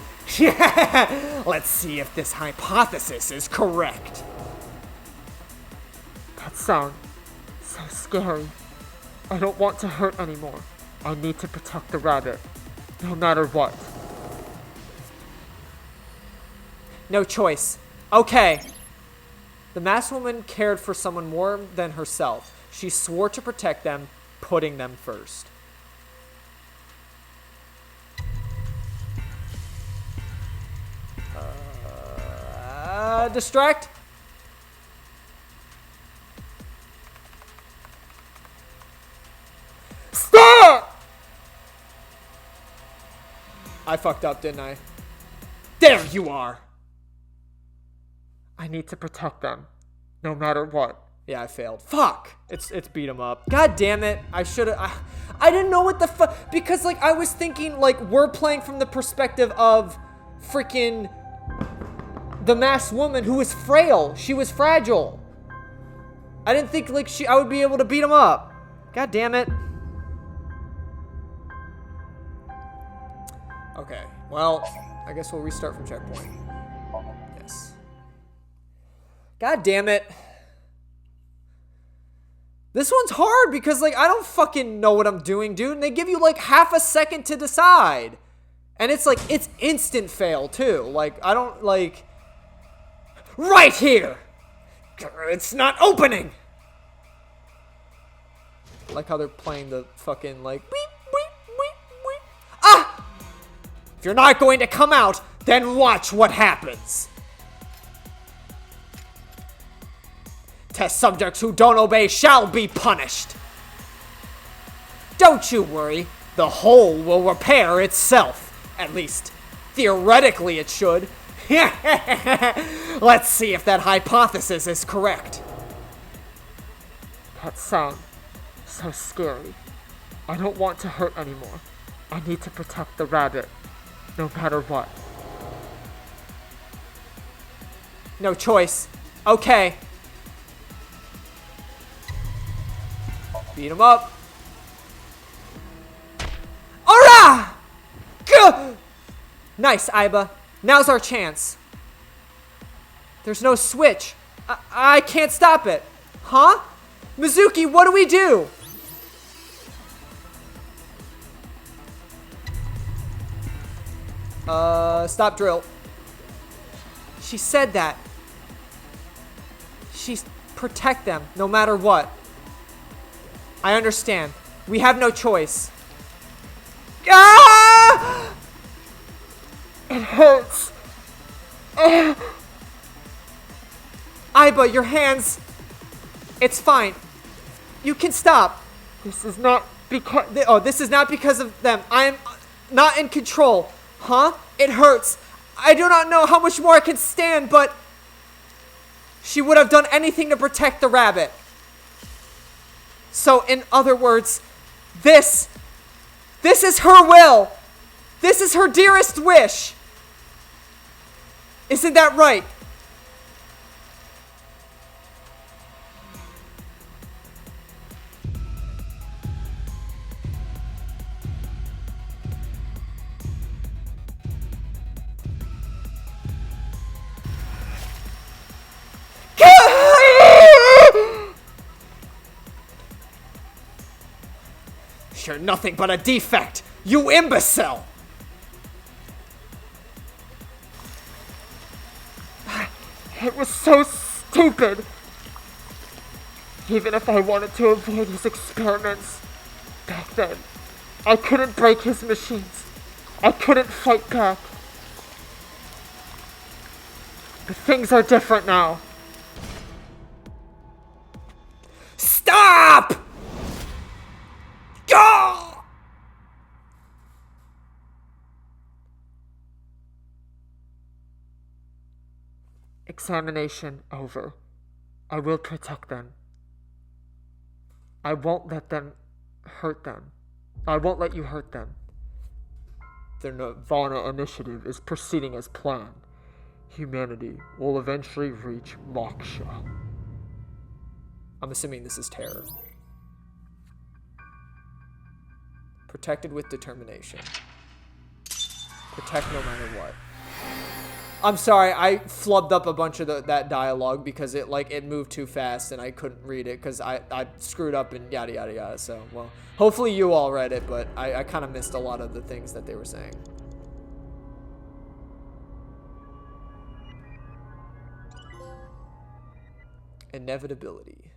Let's see if this hypothesis is correct. That sound so scary. I don't want to hurt anymore. I need to protect the rabbit, no matter what. No choice. Okay. The masked woman cared for someone more than herself. She swore to protect them, putting them first. Distract? Stop! I fucked up, didn't I? There you are! I need to protect them, no matter what. Yeah, I failed. Fuck! It's beat 'em up. God damn it. I should've... I didn't know what the fuck... Because, like, I was thinking, like, we're playing from the perspective of freaking... the masked woman who was frail. She was fragile. I didn't think, like, I would be able to beat 'em up. God damn it. Okay. Well, I guess we'll restart from checkpoint. Yes. God damn it. This one's hard because, like, I don't fucking know what I'm doing, dude. And they give you, like, half a second to decide. And it's, like, it's instant fail, too. Like, I don't, like... Right here! It's not opening! Like how they're playing the fucking, like... Beep, beep, beep, beep. Ah! If you're not going to come out, then watch what happens. Test subjects who don't obey shall be punished. Don't you worry, the hole will repair itself. At least, theoretically it should. Let's see if that hypothesis is correct. That sound so scary. I don't want to hurt anymore. I need to protect the rabbit, no matter what. No choice. Okay. Beat him up. Alright! Gah! Nice, Aiba. Now's our chance. There's no switch. I can't stop it. Huh? Mizuki, what do we do? Stop drill. She said that. She's protect them, no matter what. I understand. We have no choice. Ah! It hurts. Aiba, your hands. It's fine. You can stop. This is not because... This is not because of them. I am not in control. Huh? It hurts. I do not know how much more I can stand, but... She would have done anything to protect the rabbit. So, in other words, this is her will. This is her dearest wish. Isn't that right? You're nothing but a defect, you imbecile! It was so stupid. Even if I wanted to avoid his experiments back then, I couldn't break his machines. I couldn't fight back. But things are different now. Stop! Go! Examination over. I will protect them. I won't let them hurt them. I won't let you hurt them. The Nirvana initiative is proceeding as planned. Humanity will eventually reach moksha. I'm assuming this is terror. Protected with determination. Protect no matter what. I'm sorry, I flubbed up a bunch of that dialogue because it moved too fast and I couldn't read it because I screwed up and yada yada yada. So, well, hopefully you all read it, but I kind of missed a lot of the things that they were saying. Inevitability.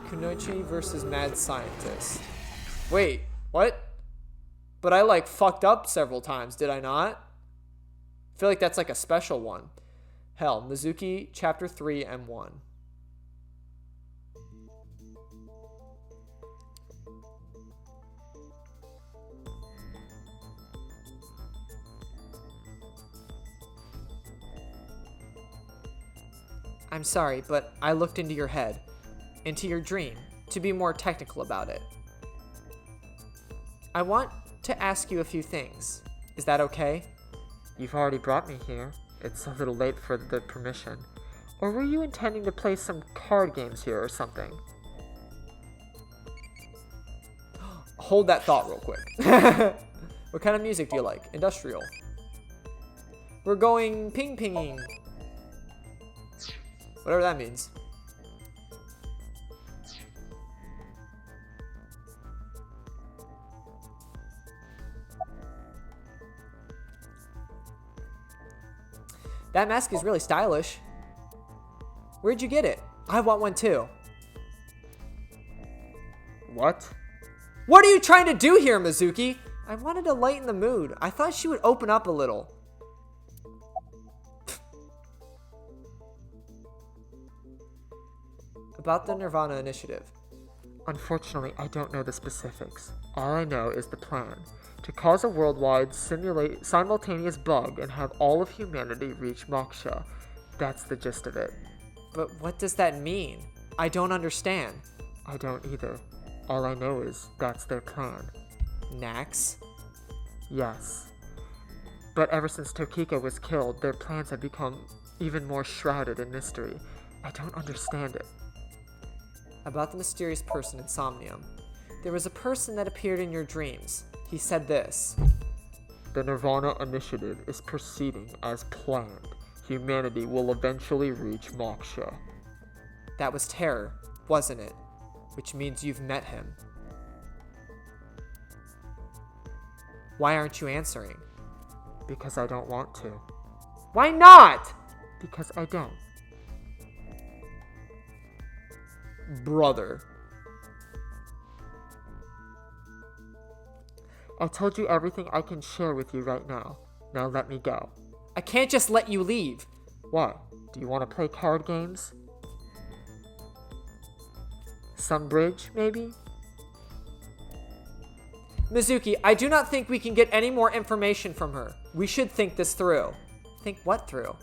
Kunoichi versus Mad Scientist. Wait, what? But I fucked up several times, did I not? I feel like that's a special one. Hell, Mizuki Chapter 3 M1. I'm sorry, but I looked into your head, into your dream, to be more technical about it. I want to ask you a few things. Is that okay? You've already brought me here. It's a little late for the permission. Or were you intending to play some card games here or something? Hold that thought real quick. What kind of music do you like? Industrial. We're going ping-pinging. Whatever that means. That mask is really stylish. Where'd you get it? I want one too. What? What are you trying to do here, Mizuki? I wanted to lighten the mood. I thought she would open up a little. About the Nirvana initiative. Unfortunately, I don't know the specifics. All I know is the plan. To cause a worldwide simultaneous bug and have all of humanity reach moksha. That's the gist of it. But what does that mean? I don't understand. I don't either. All I know is that's their plan. Nax? Yes. But ever since Tokiko was killed, their plans have become even more shrouded in mystery. I don't understand it. About the mysterious person in Somnium. There was a person that appeared in your dreams. He said this. The Nirvana initiative is proceeding as planned. Humanity will eventually reach moksha. That was terror, wasn't it? Which means you've met him. Why aren't you answering? Because I don't want to. Why not? Because I don't. Brother. I told you everything I can share with you right now. Now let me go. I can't just let you leave. What? Do you want to play card games? Some bridge, maybe? Mizuki, I do not think we can get any more information from her. We should think this through. Think what through?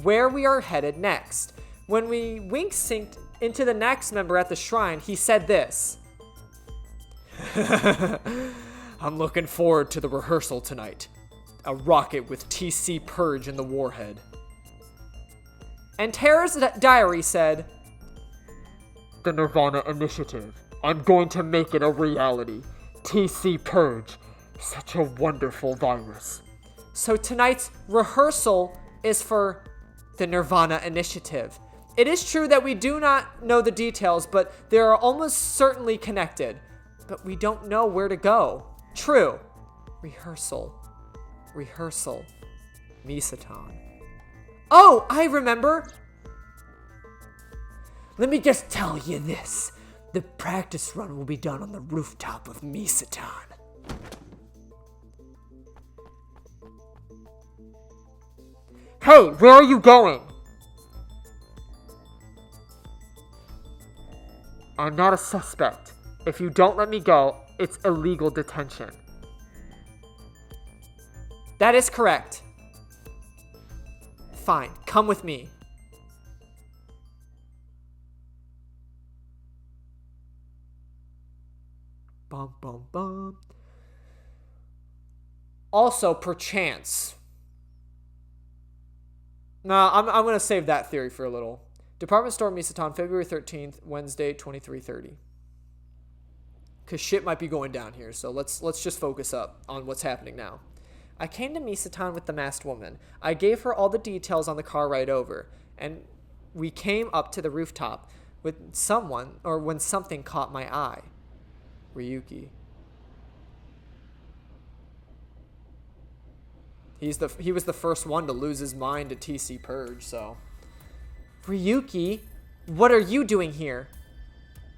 Where we are headed next. When we wink synced into the Nax member at the shrine, he said this. I'm looking forward to the rehearsal tonight. A rocket with TC-PERGE in the warhead. And Terra's diary said, The Nirvana initiative. I'm going to make it a reality. TC-PERGE. Such a wonderful virus. So tonight's rehearsal is for the Nirvana initiative. It is true that we do not know the details, but they are almost certainly connected. But we don't know where to go. True. Rehearsal. Rehearsal. Misaton. Oh, I remember! Let me just tell you this. The practice run will be done on the rooftop of Misaton. Hey, where are you going? I'm not a suspect. If you don't let me go, it's illegal detention. That is correct. Fine, come with me. Bum, bum, bum. Also, perchance. Nah, I'm going to save that theory for a little. Department store Misatan, February 13th, Wednesday, 23:30. Because shit might be going down here, so let's just focus up on what's happening now. I came to Misatan with the masked woman. I gave her all the details on the car ride over, and we came up to the rooftop with someone, or when something caught my eye. Ryuki. He was the first one to lose his mind to TC-PERGE, so. Ryuki, what are you doing here?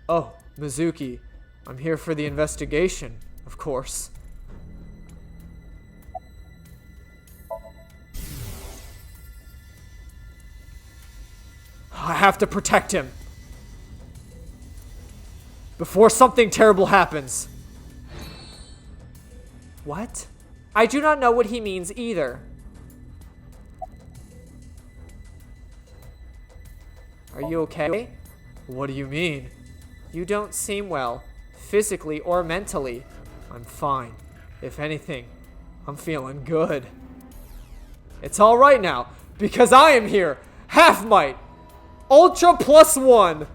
Oh, Mizuki, I'm here for the investigation, of course. I have to protect him before something terrible happens. What? I do not know what he means either. Are you okay? What do you mean? You don't seem well, physically or mentally. I'm fine. If anything, I'm feeling good. It's all right now, because I am here. Half might. Ultra +1.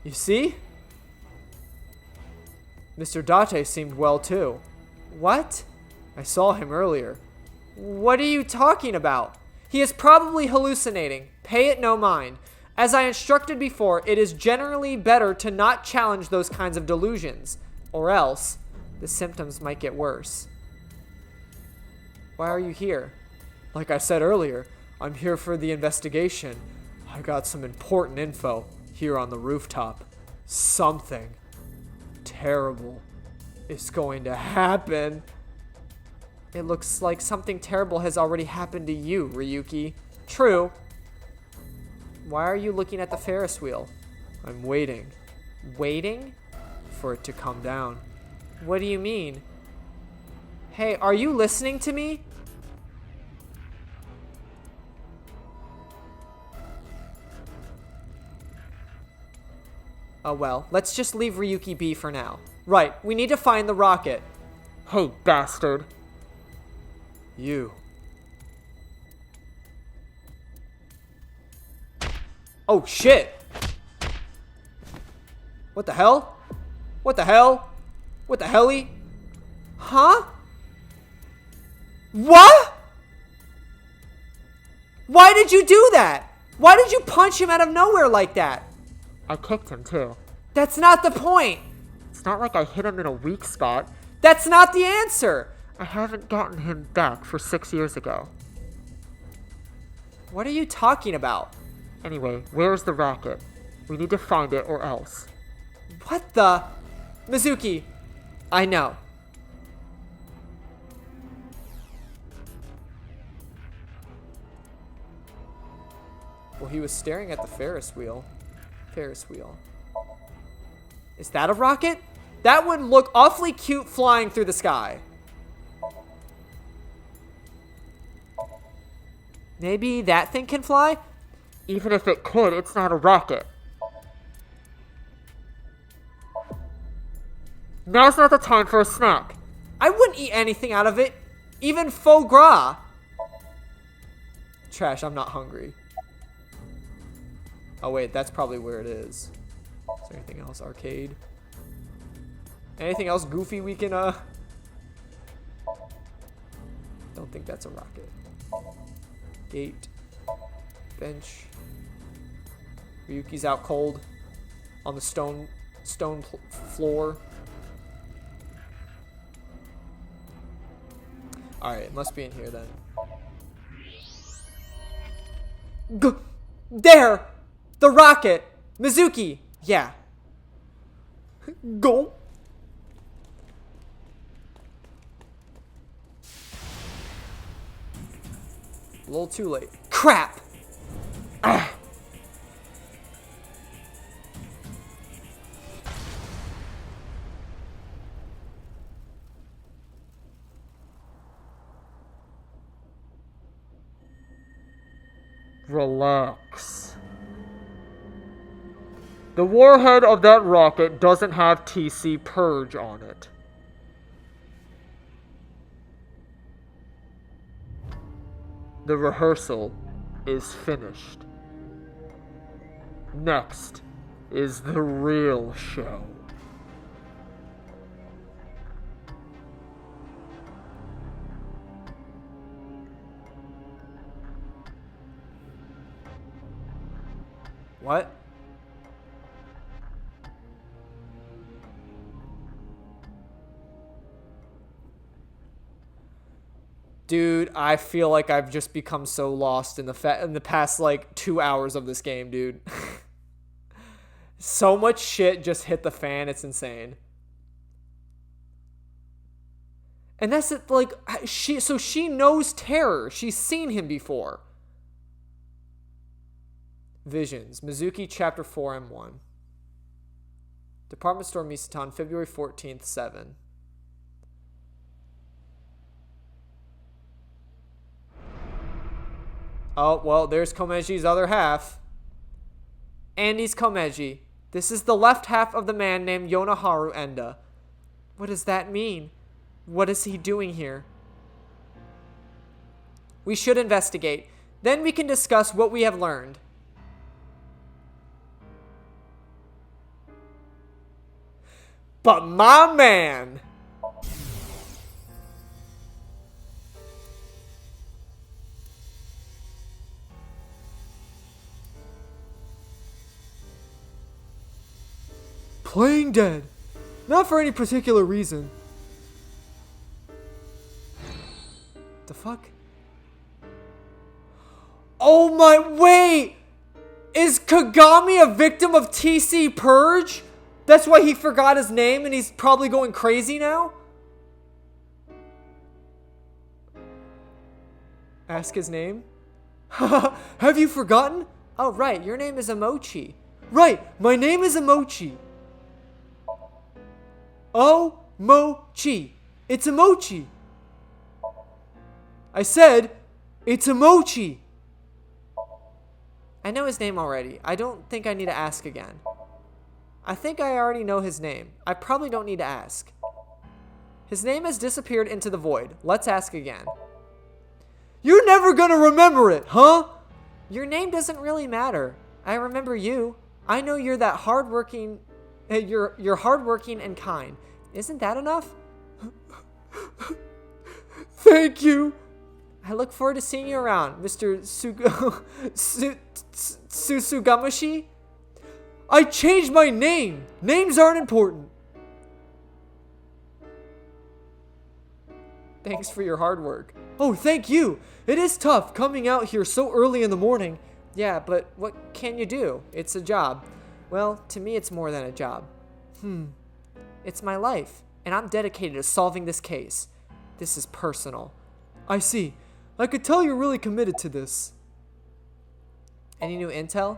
You see? Mr. Date seemed well too. What? I saw him earlier. What are you talking about? He is probably hallucinating. Pay it no mind. As I instructed before, it is generally better to not challenge those kinds of delusions, or else the symptoms might get worse. Why are you here? Like I said earlier, I'm here for the investigation. I got some important info here on the rooftop. Something terrible is going to happen. It looks like something terrible has already happened to you, Ryuki. True. Why are you looking at the Ferris wheel? I'm waiting. Waiting? For it to come down. What do you mean? Hey, are you listening to me? Oh well, let's just leave Ryuki be for now. Right, we need to find the rocket. Hey, bastard. You. Oh shit! What the hell? What the hell? What the helly? Huh? What? Why did you do that? Why did you punch him out of nowhere like that? I kicked him too. That's not the point. It's not like I hit him in a weak spot. That's not the answer. I haven't gotten him back for 6 years ago. What are you talking about? Anyway, where's the rocket? We need to find it or else. What the? Mizuki, I know. Well, he was staring at the Ferris wheel. Ferris wheel. Is that a rocket? That would look awfully cute flying through the sky. Maybe that thing can fly? Even if it could, it's not a rocket. Now's not the time for a snack. I wouldn't eat anything out of it. Even foie gras. Trash, I'm not hungry. Oh wait, that's probably where it is. Is there anything else? Arcade? Anything else goofy we can, Don't think that's a rocket. Gate. Bench. Ryuki's out cold. On the stone floor. Alright, it must be in here then. There! The rocket! Mizuki! Yeah. Go! A little too late. Crap! Ah. Relax. The warhead of that rocket doesn't have TC-PERGE on it. The rehearsal is finished. Next is the real show. What? Dude, I feel like I've just become so lost in the past like 2 hours of this game, dude. So much shit just hit the fan, it's insane. And that's it, like she knows Terror. She's seen him before. Visions, Mizuki Chapter 4 M1. Department Store Misatan, February 14th, 7. Oh, well, there's Komeji's other half. Andy's Komeji. This is the left half of the man named Yonaharu Enda. What does that mean? What is he doing here? We should investigate. Then we can discuss what we have learned. But my man... Playing dead. Not for any particular reason. The fuck? Oh my... Wait! Is Kagami a victim of TC-PERGE? That's why he forgot his name and he's probably going crazy now? Ask his name? Have you forgotten? Oh, right. Your name is Emochi. Right. My name is Emochi. Oh, Mochi. It's Emochi. I said, it's Emochi. I know his name already. I don't think I need to ask again. I think I already know his name. I probably don't need to ask. His name has disappeared into the void. Let's ask again. You're never gonna remember it, huh? Your name doesn't really matter. I remember you. I know you're that hardworking... You're hardworking and kind. Isn't that enough? Thank you. I look forward to seeing you around, Mr. Susugamashi. I changed my name. Names aren't important. Thanks for your hard work. Oh, thank you. It is tough coming out here so early in the morning. Yeah, but what can you do? It's a job. Well, to me, it's more than a job. It's my life, and I'm dedicated to solving this case. This is personal. I see. I could tell you're really committed to this. Any new intel?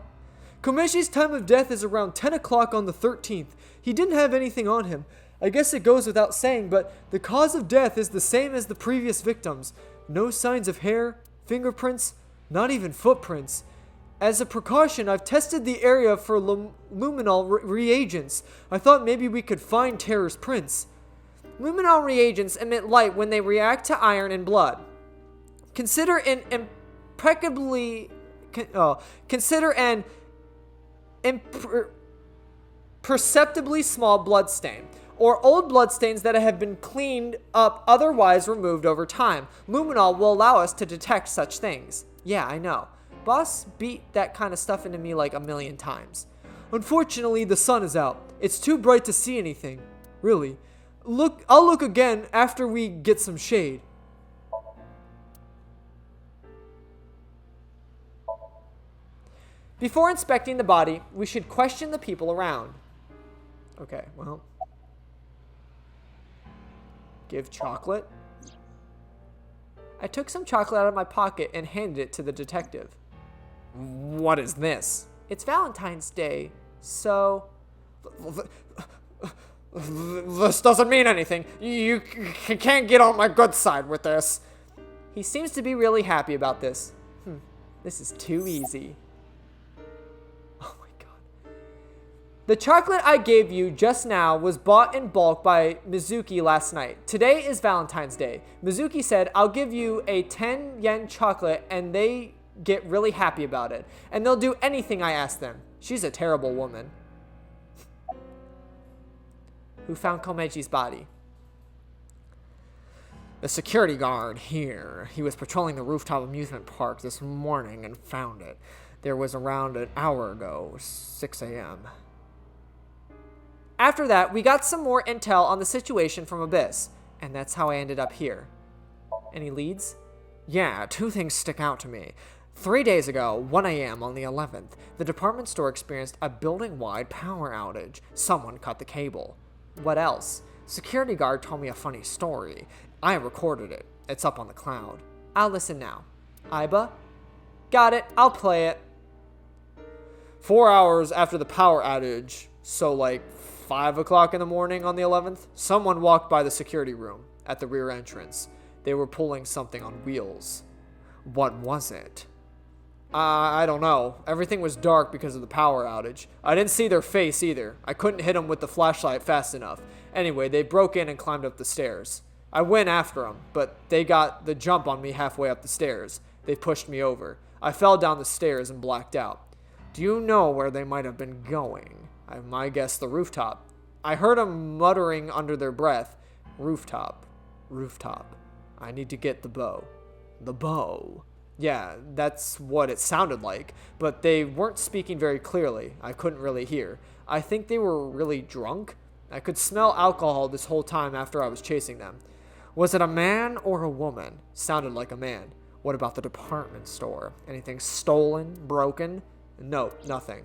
Komeshi's time of death is around 10 o'clock on the 13th. He didn't have anything on him. I guess it goes without saying, but the cause of death is the same as the previous victims. No signs of hair, fingerprints, not even footprints. As a precaution, I've tested the area for luminol reagents. I thought maybe we could find Terror's prints. Luminol reagents emit light when they react to iron and blood. Consider an imperceptibly small blood stain, or old blood stains that have been cleaned up, otherwise removed over time. Luminol will allow us to detect such things. Yeah, I know. Boss beat that kind of stuff into me like a million times. Unfortunately, the sun is out. It's too bright to see anything. Really. I'll look again after we get some shade. Before inspecting the body, we should question the people around. Okay, well. Give chocolate. I took some chocolate out of my pocket and handed it to the detective. What is this? It's Valentine's Day, so... This doesn't mean anything. You can't get on my good side with this. He seems to be really happy about this. This is too easy. Oh my god. The chocolate I gave you just now was bought in bulk by Mizuki last night. Today is Valentine's Day. Mizuki said, I'll give you a 10 yen chocolate, and they get really happy about it. And they'll do anything I ask them. She's a terrible woman. Who found Komeji's body? The security guard here. He was patrolling the rooftop amusement park this morning and found it. There was around an hour ago, 6 a.m. After that, we got some more intel on the situation from Abyss, and that's how I ended up here. Any leads? Yeah, 2 things stick out to me. 3 days ago, 1 a.m. on the 11th, the department store experienced a building-wide power outage. Someone cut the cable. What else? Security guard told me a funny story. I recorded it. It's up on the cloud. I'll listen now. Aiba? Got it. I'll play it. 4 hours after the power outage, so like 5 o'clock in the morning on the 11th, someone walked by the security room at the rear entrance. They were pulling something on wheels. What was it? I don't know. Everything was dark because of the power outage. I didn't see their face either. I couldn't hit them with the flashlight fast enough. Anyway, they broke in and climbed up the stairs. I went after them, but they got the jump on me halfway up the stairs. They pushed me over. I fell down the stairs and blacked out. Do you know where they might have been going? My guess, the rooftop. I heard them muttering under their breath. Rooftop. Rooftop. I need to get the bow. The bow. Yeah, that's what it sounded like, but they weren't speaking very clearly. I couldn't really hear. I think they were really drunk. I could smell alcohol this whole time after I was chasing them. Was it a man or a woman? Sounded like a man. What about the department store? Anything stolen? Broken? No, nothing.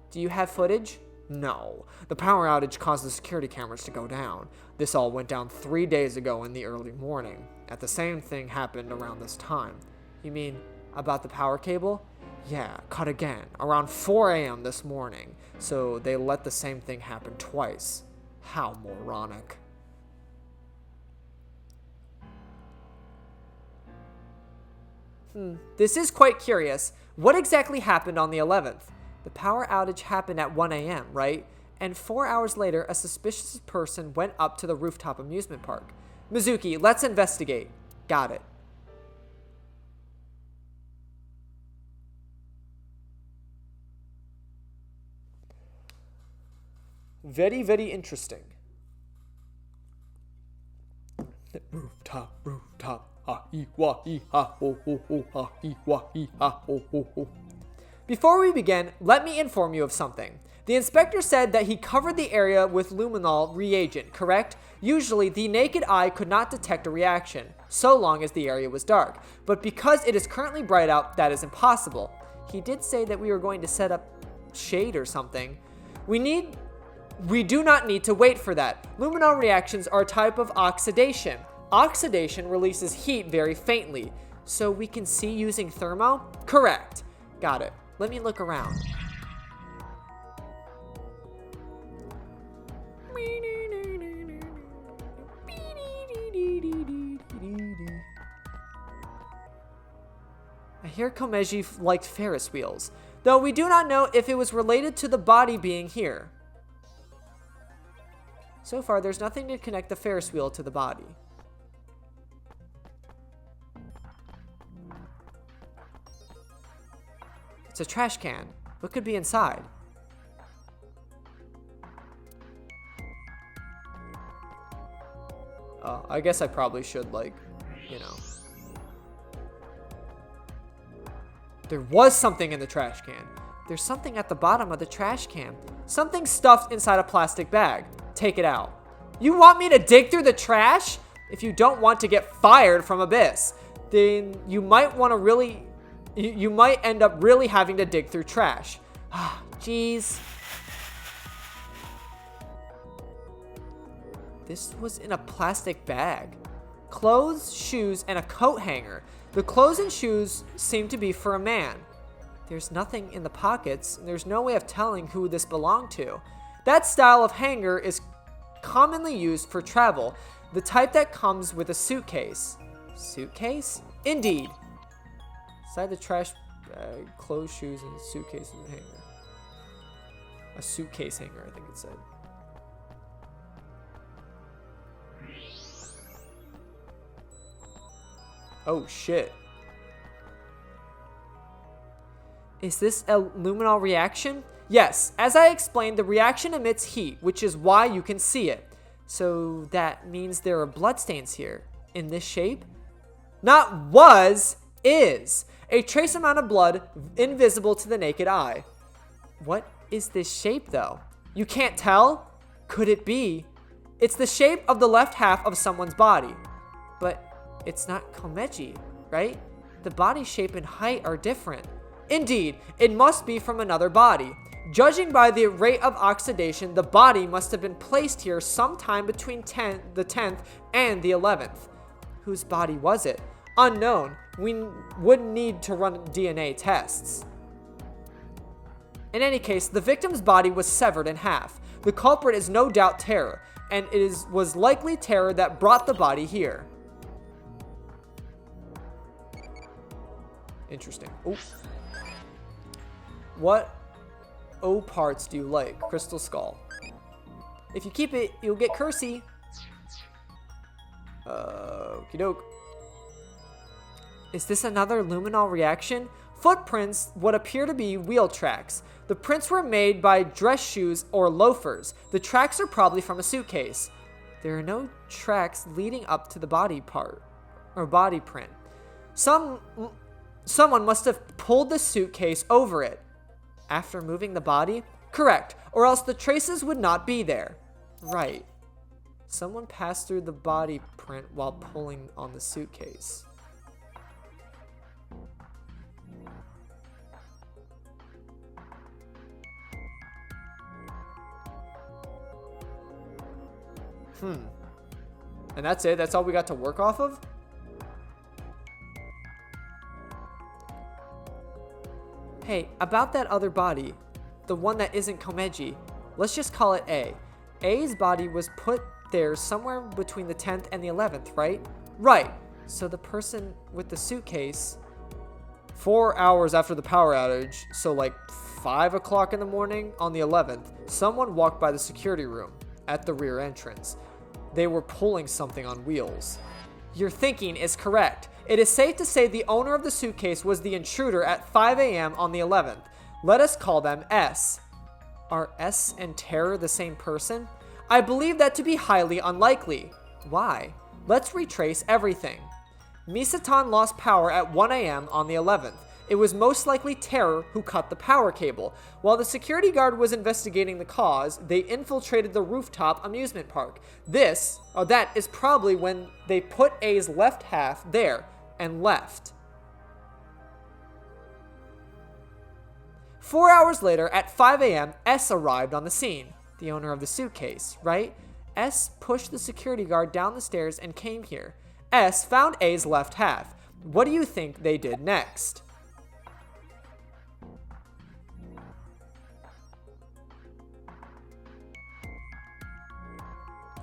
Do you have footage? No. The power outage caused the security cameras to go down. This all went down 3 days ago in the early morning. The same thing happened around this time. You mean about the power cable? Yeah, cut again, around 4 a.m. this morning. So they let the same thing happen twice. How moronic. This is quite curious. What exactly happened on the 11th? The power outage happened at 1 a.m., right? And 4 hours later, a suspicious person went up to the rooftop amusement park. Mizuki, let's investigate. Got it. Very, very interesting. Rooftop, rooftop. Before we begin, let me inform you of something. The inspector said that he covered the area with luminol reagent, correct? Usually, the naked eye could not detect a reaction, so long as the area was dark. But because it is currently bright out, that is impossible. He did say that we were going to set up shade or something. We do not need to wait for that. Luminol reactions are a type of oxidation. Oxidation releases heat very faintly. So we can see using thermo? Correct. Got it. Let me look around. I hear Komeji liked Ferris wheels, though we do not know if it was related to the body being here. So far, there's nothing to connect the Ferris wheel to the body. It's a trash can. What could be inside? Oh, I guess I probably should, There was something in the trash can. There's something at the bottom of the trash can. Something stuffed inside a plastic bag. Take it out. You want me to dig through the trash? If you don't want to get fired from Abyss, then you might end up really having to dig through trash. Ah, jeez. This was in a plastic bag. Clothes, shoes, and a coat hanger. The clothes and shoes seem to be for a man. There's nothing in the pockets, and there's no way of telling who this belonged to. That style of hanger is commonly used for travel, the type that comes with a suitcase. Suitcase? Indeed. Inside the trash bag, clothes, shoes, and a suitcase and a hanger. A suitcase hanger, I think it said. Oh shit. Is this a luminol reaction? Yes, as I explained, the reaction emits heat, which is why you can see it. So that means there are bloodstains here. In this shape? Not was, is. A trace amount of blood, invisible to the naked eye. What is this shape, though? You can't tell? Could it be? It's the shape of the left half of someone's body. But it's not Komeji, right? The body shape and height are different. Indeed, it must be from another body. Judging by the rate of oxidation, the body must have been placed here sometime between the 10th and the 11th. Whose body was it? Unknown. We would need to run DNA tests. In any case, the victim's body was severed in half. The culprit is no doubt terror, and it was likely terror that brought the body here. Interesting. Ooh. What O parts do you like? Crystal skull. If you keep it, you'll get cursey. Okie doke. Is this another luminol reaction? Footprints would appear to be wheel tracks. The prints were made by dress shoes or loafers. The tracks are probably from a suitcase. There are no tracks leading up to the body part or body print. Someone must have pulled the suitcase over it. After moving the body? Correct, or else the traces would not be there. Right. Someone passed through the body print while pulling on the suitcase. And that's it? That's all we got to work off of? Hey, about that other body, the one that isn't Komeji, let's just call it A. A's body was put there somewhere between the 10th and the 11th, right? Right. So the person with the suitcase, 4 hours after the power outage, so like 5 o'clock in the morning on the 11th, someone walked by the security room at the rear entrance. They were pulling something on wheels. Your thinking is correct. It is safe to say the owner of the suitcase was the intruder at 5 a.m. on the 11th. Let us call them S. Are S and Terror the same person? I believe that to be highly unlikely. Why? Let's retrace everything. Misatan lost power at 1 a.m. on the 11th. It was most likely Terror who cut the power cable. While the security guard was investigating the cause, they infiltrated the rooftop amusement park. That is probably when they put A's left half there and left. 4 hours later, at 5 a.m., S arrived on the scene. The owner of the suitcase, right? S pushed the security guard down the stairs and came here. S found A's left half. What do you think they did next?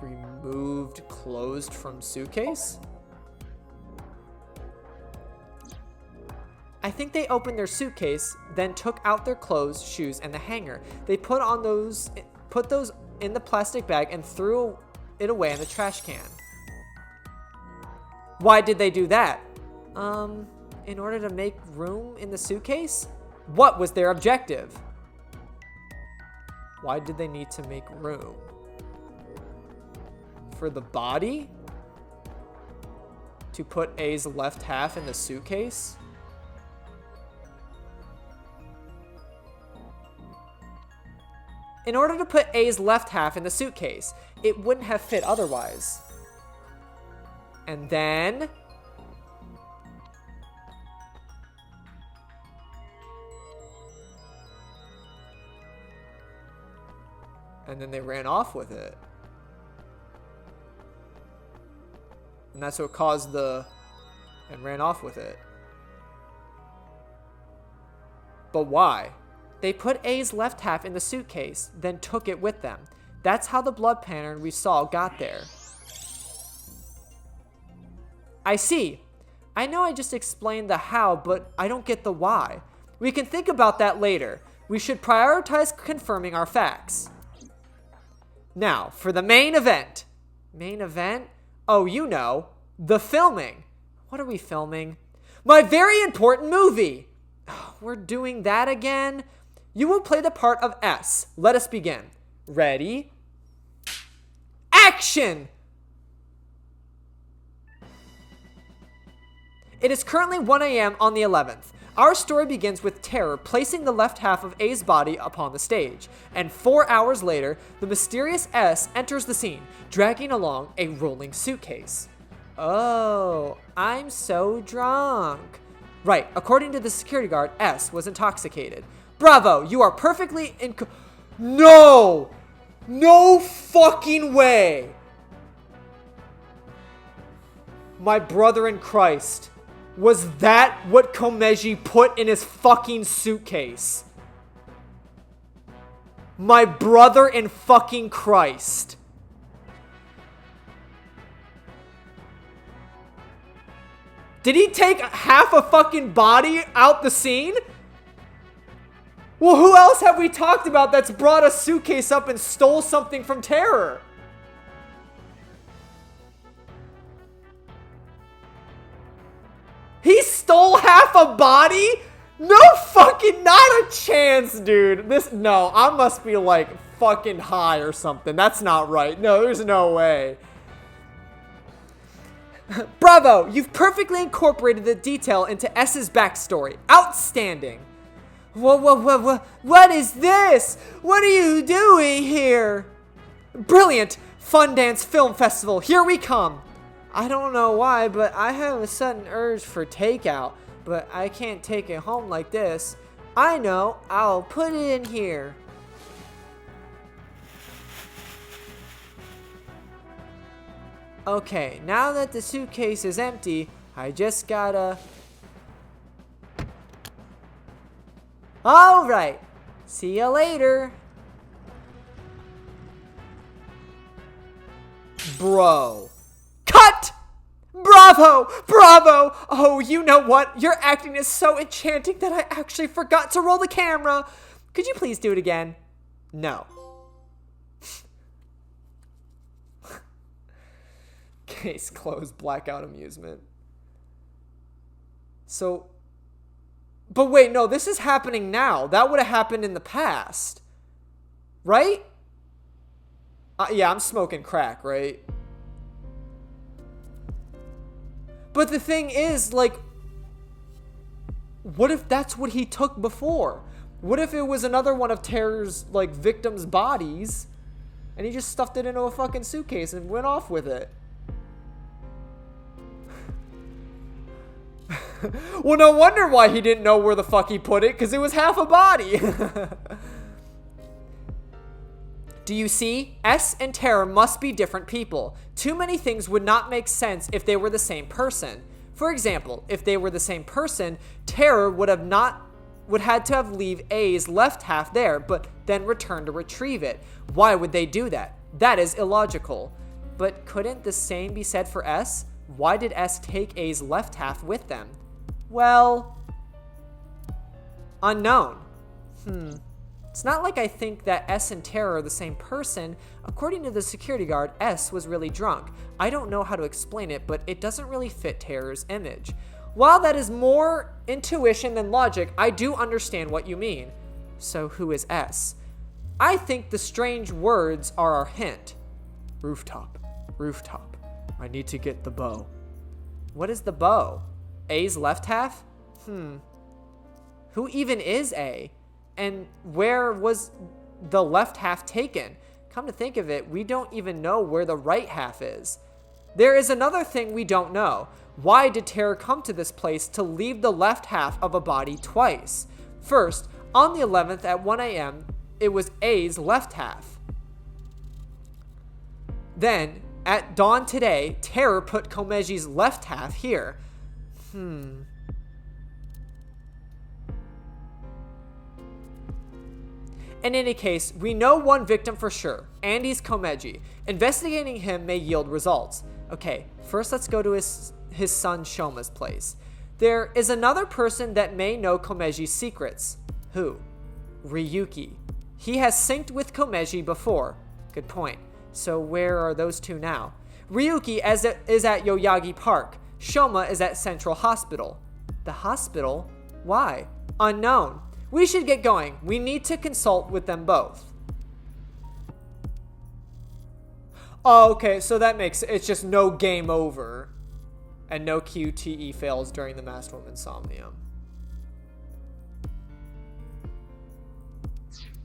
Removed closed from suitcase? I think they opened their suitcase, then took out their clothes, shoes, and the hanger. They put those in the plastic bag and threw it away in the trash can. Why did they do that? In order to make room in the suitcase? What was their objective? Why did they need to make room? For the body? To put A's left half in the suitcase? In order to put A's left half in the suitcase, it wouldn't have fit otherwise. And then... they ran off with it. And that's what caused and ran off with it. But why? They put A's left half in the suitcase, then took it with them. That's how the blood pattern we saw got there. I see. I know I just explained the how, but I don't get the why. We can think about that later. We should prioritize confirming our facts. Now, for the main event. Main event? Oh, you know, the filming. What are we filming? My very important movie. We're doing that again? You will play the part of S. Let us begin. Ready? Action! It is currently 1 a.m. on the 11th. Our story begins with Terror placing the left half of A's body upon the stage, and 4 hours later, the mysterious S enters the scene, dragging along a rolling suitcase. Oh, I'm so drunk. Right, according to the security guard, S was intoxicated. Bravo, you are perfectly No! No fucking way! My brother in Christ. Was that what Komeji put in his fucking suitcase? My brother in fucking Christ. Did he take half a fucking body out the scene? Well, who else have we talked about that's brought a suitcase up and stole something from Terror? He stole half a body? No fucking, not a chance, dude. No, I must be like fucking high or something. That's not right. No, there's no way. Bravo, you've perfectly incorporated the detail into S's backstory. Outstanding. What is this? What are you doing here? Brilliant. Fun Dance Film Festival, here we come. I don't know why, but I have a sudden urge for takeout, but I can't take it home like this. I know, I'll put it in here. Okay, now that the suitcase is empty, I just gotta... Alright, see ya later. Bro. Cut! Bravo! Bravo! Oh, you know what? Your acting is so enchanting that I actually forgot to roll the camera. Could you please do it again? No. Case closed. Blackout amusement. So... But wait, no, this is happening now. That would have happened in the past. Right? Yeah, I'm smoking crack, right? But the thing is, like, what if that's what he took before? What if it was another one of Terror's, like, victims' bodies, and he just stuffed it into a fucking suitcase and went off with it? Well, no wonder why he didn't know where the fuck he put it, because it was half a body. Do you see? S and Terror must be different people. Too many things would not make sense if they were the same person. For example, if they were the same person, Terror would had to have leave A's left half there, but then return to retrieve it. Why would they do that? That is illogical. But couldn't the same be said for S? Why did S take A's left half with them? Well, unknown. It's not like I think that S and Terror are the same person. According to the security guard, S was really drunk. I don't know how to explain it, but it doesn't really fit Terror's image. While that is more intuition than logic, I do understand what you mean. So who is S? I think the strange words are our hint. Rooftop. Rooftop. I need to get the bow. What is the bow? A's left half? Who even is A? And where was the left half taken? Come to think of it, we don't even know where the right half is. There is another thing we don't know. Why did Terror come to this place to leave the left half of a body twice? First, on the 11th at 1 a.m., it was A's left half. Then, at dawn today, Terror put Komeji's left half here. In any case, we know one victim for sure. Andy's Komeji. Investigating him may yield results. Okay, first let's go to his son Shoma's place. There is another person that may know Komeji's secrets. Who? Ryuki. He has synced with Komeji before. Good point. So where are those two now? Ryuki is at Yoyagi Park. Shoma is at Central Hospital. The hospital? Why? Unknown. We should get going. We need to consult with them both. Oh, okay, so that makes it's just no game over. And no QTE fails during the Masked Woman Somnium.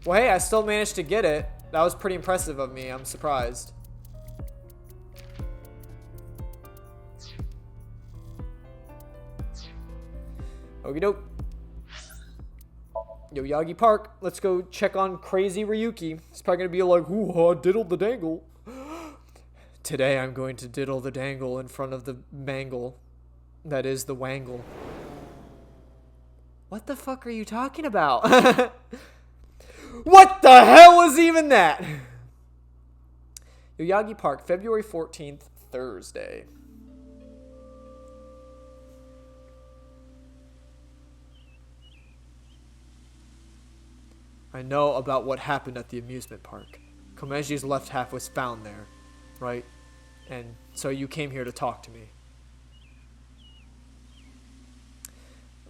Well, hey, I still managed to get it. That was pretty impressive of me. I'm surprised. Okie doke. Yoyagi Park. Let's go check on crazy Ryuki. He's probably gonna be like, ooh, diddle the dangle. Today I'm going to diddle the dangle in front of the mangle. That is the wangle. What the fuck are you talking about? What the hell was even that? Yoyagi Park, February 14th, Thursday. I know about what happened at the amusement park. Komeji's left half was found there, right? And so you came here to talk to me.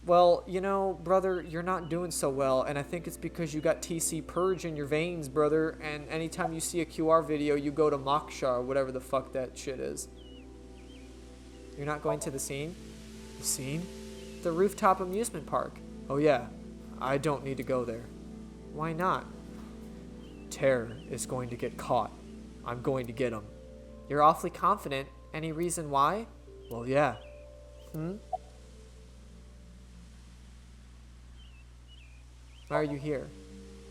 Well, you know, brother, you're not doing so well, and I think it's because you got TC-PERGE in your veins, brother, and anytime you see a QR video, you go to Moksha, or whatever the fuck that shit is. You're not going to the scene? The scene? The rooftop amusement park. Oh yeah, I don't need to go there. Why not? Terror is going to get caught. I'm going to get him. You're awfully confident. Any reason why? Well, yeah. Why are you here?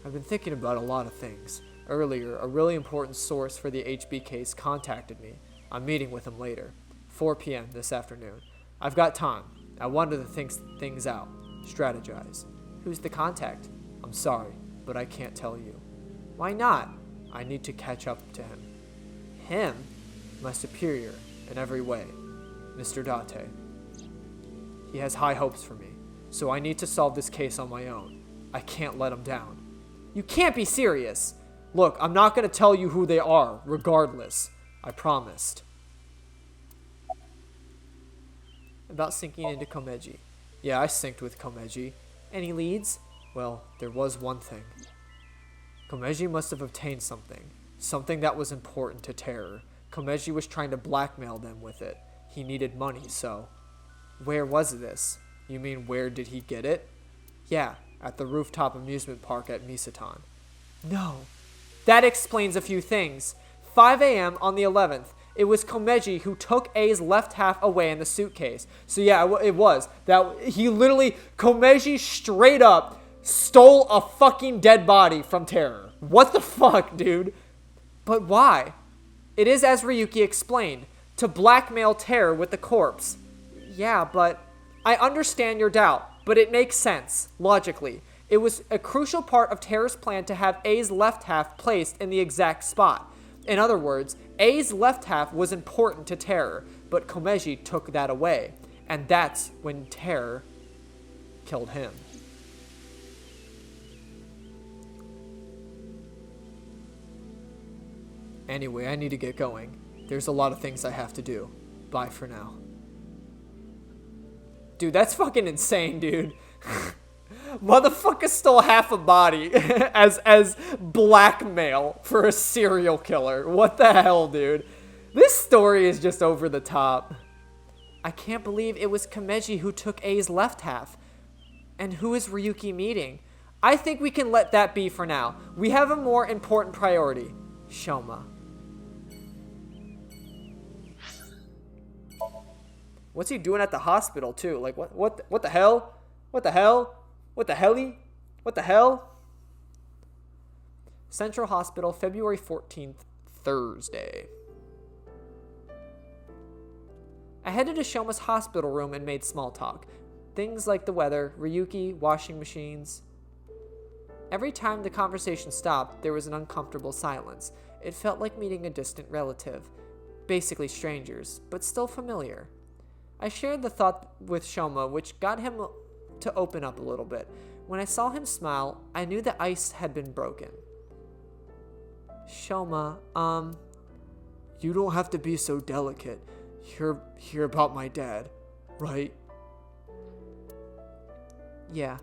I've been thinking about a lot of things. Earlier, a really important source for the HB case contacted me. I'm meeting with him later. 4 p.m. this afternoon. I've got time. I wanted to think things out. Strategize. Who's the contact? I'm sorry, but I can't tell you. Why not? I need to catch up to him. Him? My superior in every way. Mr. Date. He has high hopes for me, so I need to solve this case on my own. I can't let him down. You can't be serious. Look, I'm not going to tell you who they are, regardless. I promised. About syncing into Komeji. Yeah, I synced with Komeji. Any leads? Well, there was one thing. Komeji must have obtained something. Something that was important to Terror. Komeji was trying to blackmail them with it. He needed money, so... Where was this? You mean where did he get it? Yeah, at the rooftop amusement park at Misatan. No. That explains a few things. 5 a.m. on the 11th. It was Komeji who took A's left half away in the suitcase. So yeah, it was. He literally, Komeji straight up stole a fucking dead body from Terror. What the fuck, dude? But why? It is as Ryuki explained, to blackmail Terror with the corpse. Yeah, but I understand your doubt, but it makes sense, logically. It was a crucial part of Terror's plan to have A's left half placed in the exact spot. In other words, A's left half was important to Terror, but Komeji took that away. And that's when Terror killed him. Anyway, I need to get going. There's a lot of things I have to do. Bye for now. Dude, that's fucking insane, dude. Motherfucker stole half a body as blackmail for a serial killer. What the hell, dude? This story is just over the top. I can't believe it was Komeji who took A's left half. And who is Ryuki meeting? I think we can let that be for now. We have a more important priority. Shoma. What's he doing at the hospital, too? Like, what the hell? What the hell? What the helly? What the hell? Central Hospital, February 14th, Thursday. I headed to Shoma's hospital room and made small talk. Things like the weather, Ryuki, washing machines. Every time the conversation stopped, there was an uncomfortable silence. It felt like meeting a distant relative. Basically strangers, but still familiar. I shared the thought with Shoma, which got him to open up a little bit. When I saw him smile, I knew the ice had been broken. Shoma, you don't have to be so delicate. You're here about my dad, right? Yeah.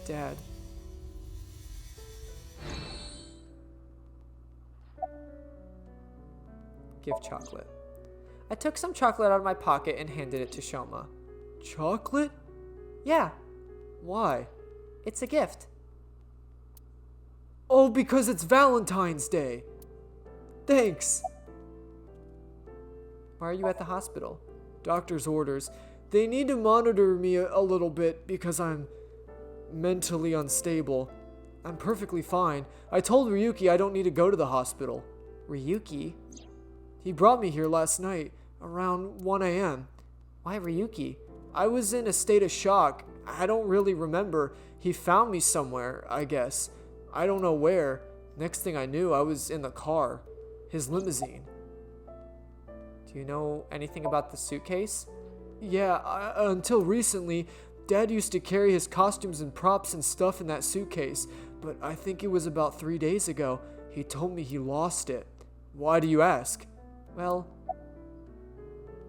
Dad. Give chocolate. I took some chocolate out of my pocket and handed it to Shoma. Chocolate? Yeah. Why? It's a gift. Oh, because it's Valentine's Day. Thanks. Why are you at the hospital? Doctor's orders. They need to monitor me a little bit because I'm mentally unstable. I'm perfectly fine. I told Ryuki I don't need to go to the hospital. Ryuki? He brought me here last night, around 1 a.m. Why Ryuki? I was in a state of shock. I don't really remember. He found me somewhere, I guess. I don't know where. Next thing I knew, I was in the car. His limousine. Do you know anything about the suitcase? Yeah, until recently, Dad used to carry his costumes and props and stuff in that suitcase, but I think it was about 3 days ago. He told me he lost it. Why do you ask? Well,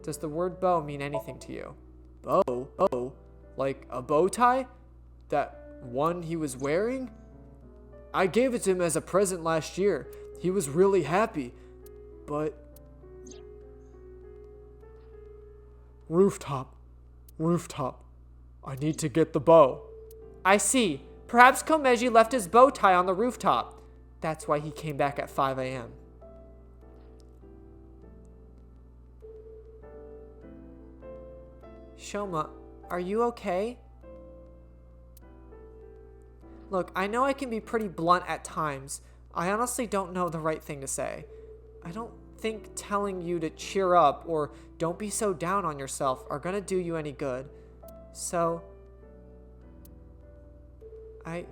does the word bow mean anything to you? Bow? Bow? Like a bow tie? That one he was wearing? I gave it to him as a present last year. He was really happy. But... Rooftop. Rooftop. I need to get the bow. I see. Perhaps Komeji left his bow tie on the rooftop. That's why he came back at 5 a.m. Shoma, are you okay? Look, I know I can be pretty blunt at times. I honestly don't know the right thing to say. I don't think telling you to cheer up or don't be so down on yourself are gonna do you any good. So, I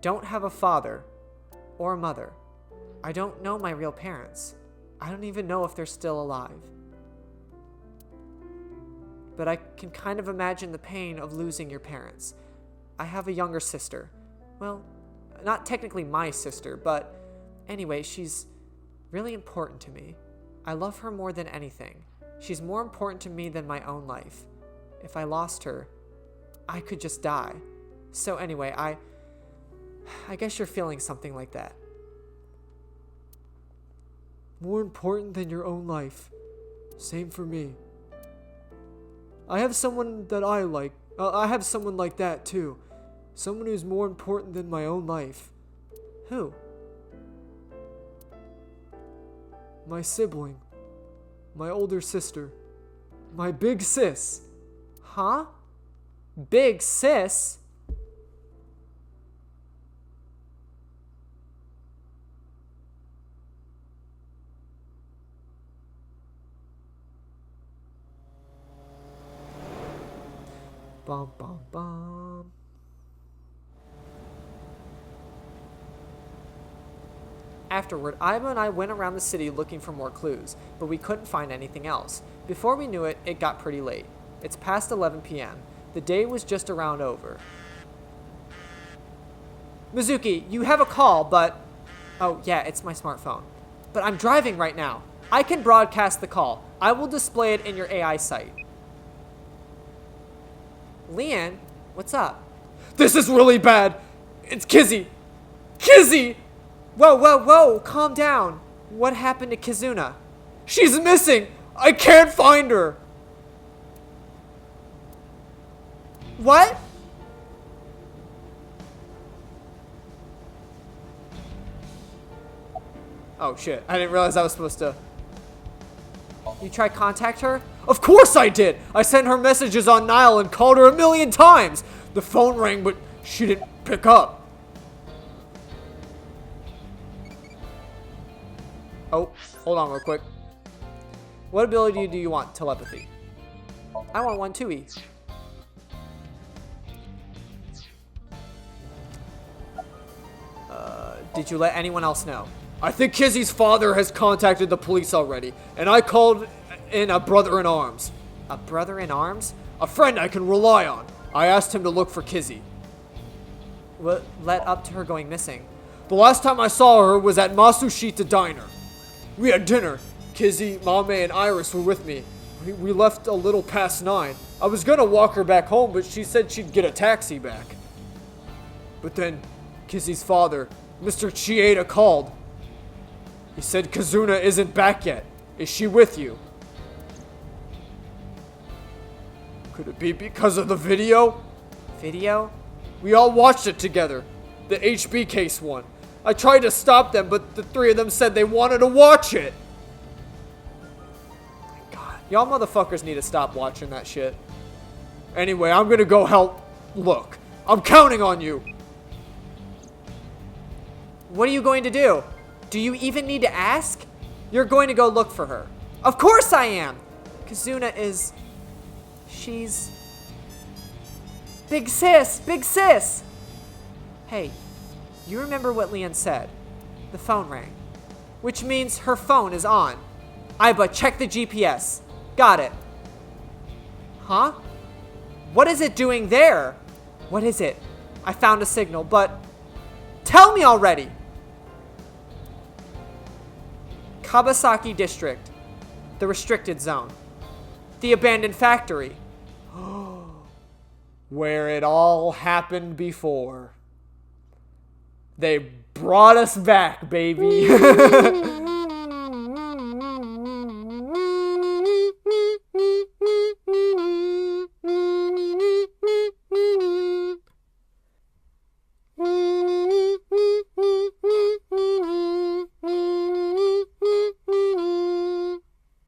don't have a father or a mother. I don't know my real parents. I don't even know if they're still alive. But I can kind of imagine the pain of losing your parents. I have a younger sister. Well, not technically my sister, but anyway, she's really important to me. I love her more than anything. She's more important to me than my own life. If I lost her, I could just die. So anyway, I guess you're feeling something like that. More important than your own life. Same for me. I have someone that I like. I have someone like that too. Someone who's more important than my own life. Who? My sibling. My older sister. My big sis. Huh? Big sis? Bum bum bum. Afterward, Aiba and I went around the city looking for more clues, but we couldn't find anything else. Before we knew it, it got pretty late. It's past 11 p.m. The day was just around over. Mizuki, you have a call, but... Oh, yeah, it's my smartphone. But I'm driving right now. I can broadcast the call. I will display it in your AI site. Leanne, what's up? This is really bad. It's Kizzy. Kizzy! Whoa, whoa, whoa, calm down. What happened to Kizuna? She's missing. I can't find her. What? Oh shit, I didn't realize I was supposed to. You tried to contact her? Of course I did! I sent her messages on Nile and called her 1,000,000 times! The phone rang, but she didn't pick up. Oh, hold on real quick. What ability do you want? Telepathy. I want one too. Did you let anyone else know? I think Kizzy's father has contacted the police already, and I called in a brother-in-arms. A brother-in-arms? A friend I can rely on. I asked him to look for Kizzy. What led up to her going missing? The last time I saw her was at Masushita Diner. We had dinner. Kizzy, Mame, and Iris were with me. We left a little past 9. I was gonna walk her back home, but she said she'd get a taxi back. But then, Kizzy's father, Mr. Chieda, called. He said Kazuna isn't back yet. Is she with you? Could it be because of the video? Video? We all watched it together. The HB case one. I tried to stop them, but the 3 of them said they wanted to watch it. My God. Y'all motherfuckers need to stop watching that shit. Anyway, I'm gonna go help look. I'm counting on you. What are you going to do? Do you even need to ask? You're going to go look for her. Of course I am! Kazuna is... She's... Big sis! Big sis! Hey, you remember what Leon said? The phone rang. Which means her phone is on. Aiba, check the GPS. Got it. Huh? What is it doing there? What is it? I found a signal, but... Tell me already! Kabasaki District. The restricted zone. The abandoned factory. Where it all happened before. They brought us back, baby.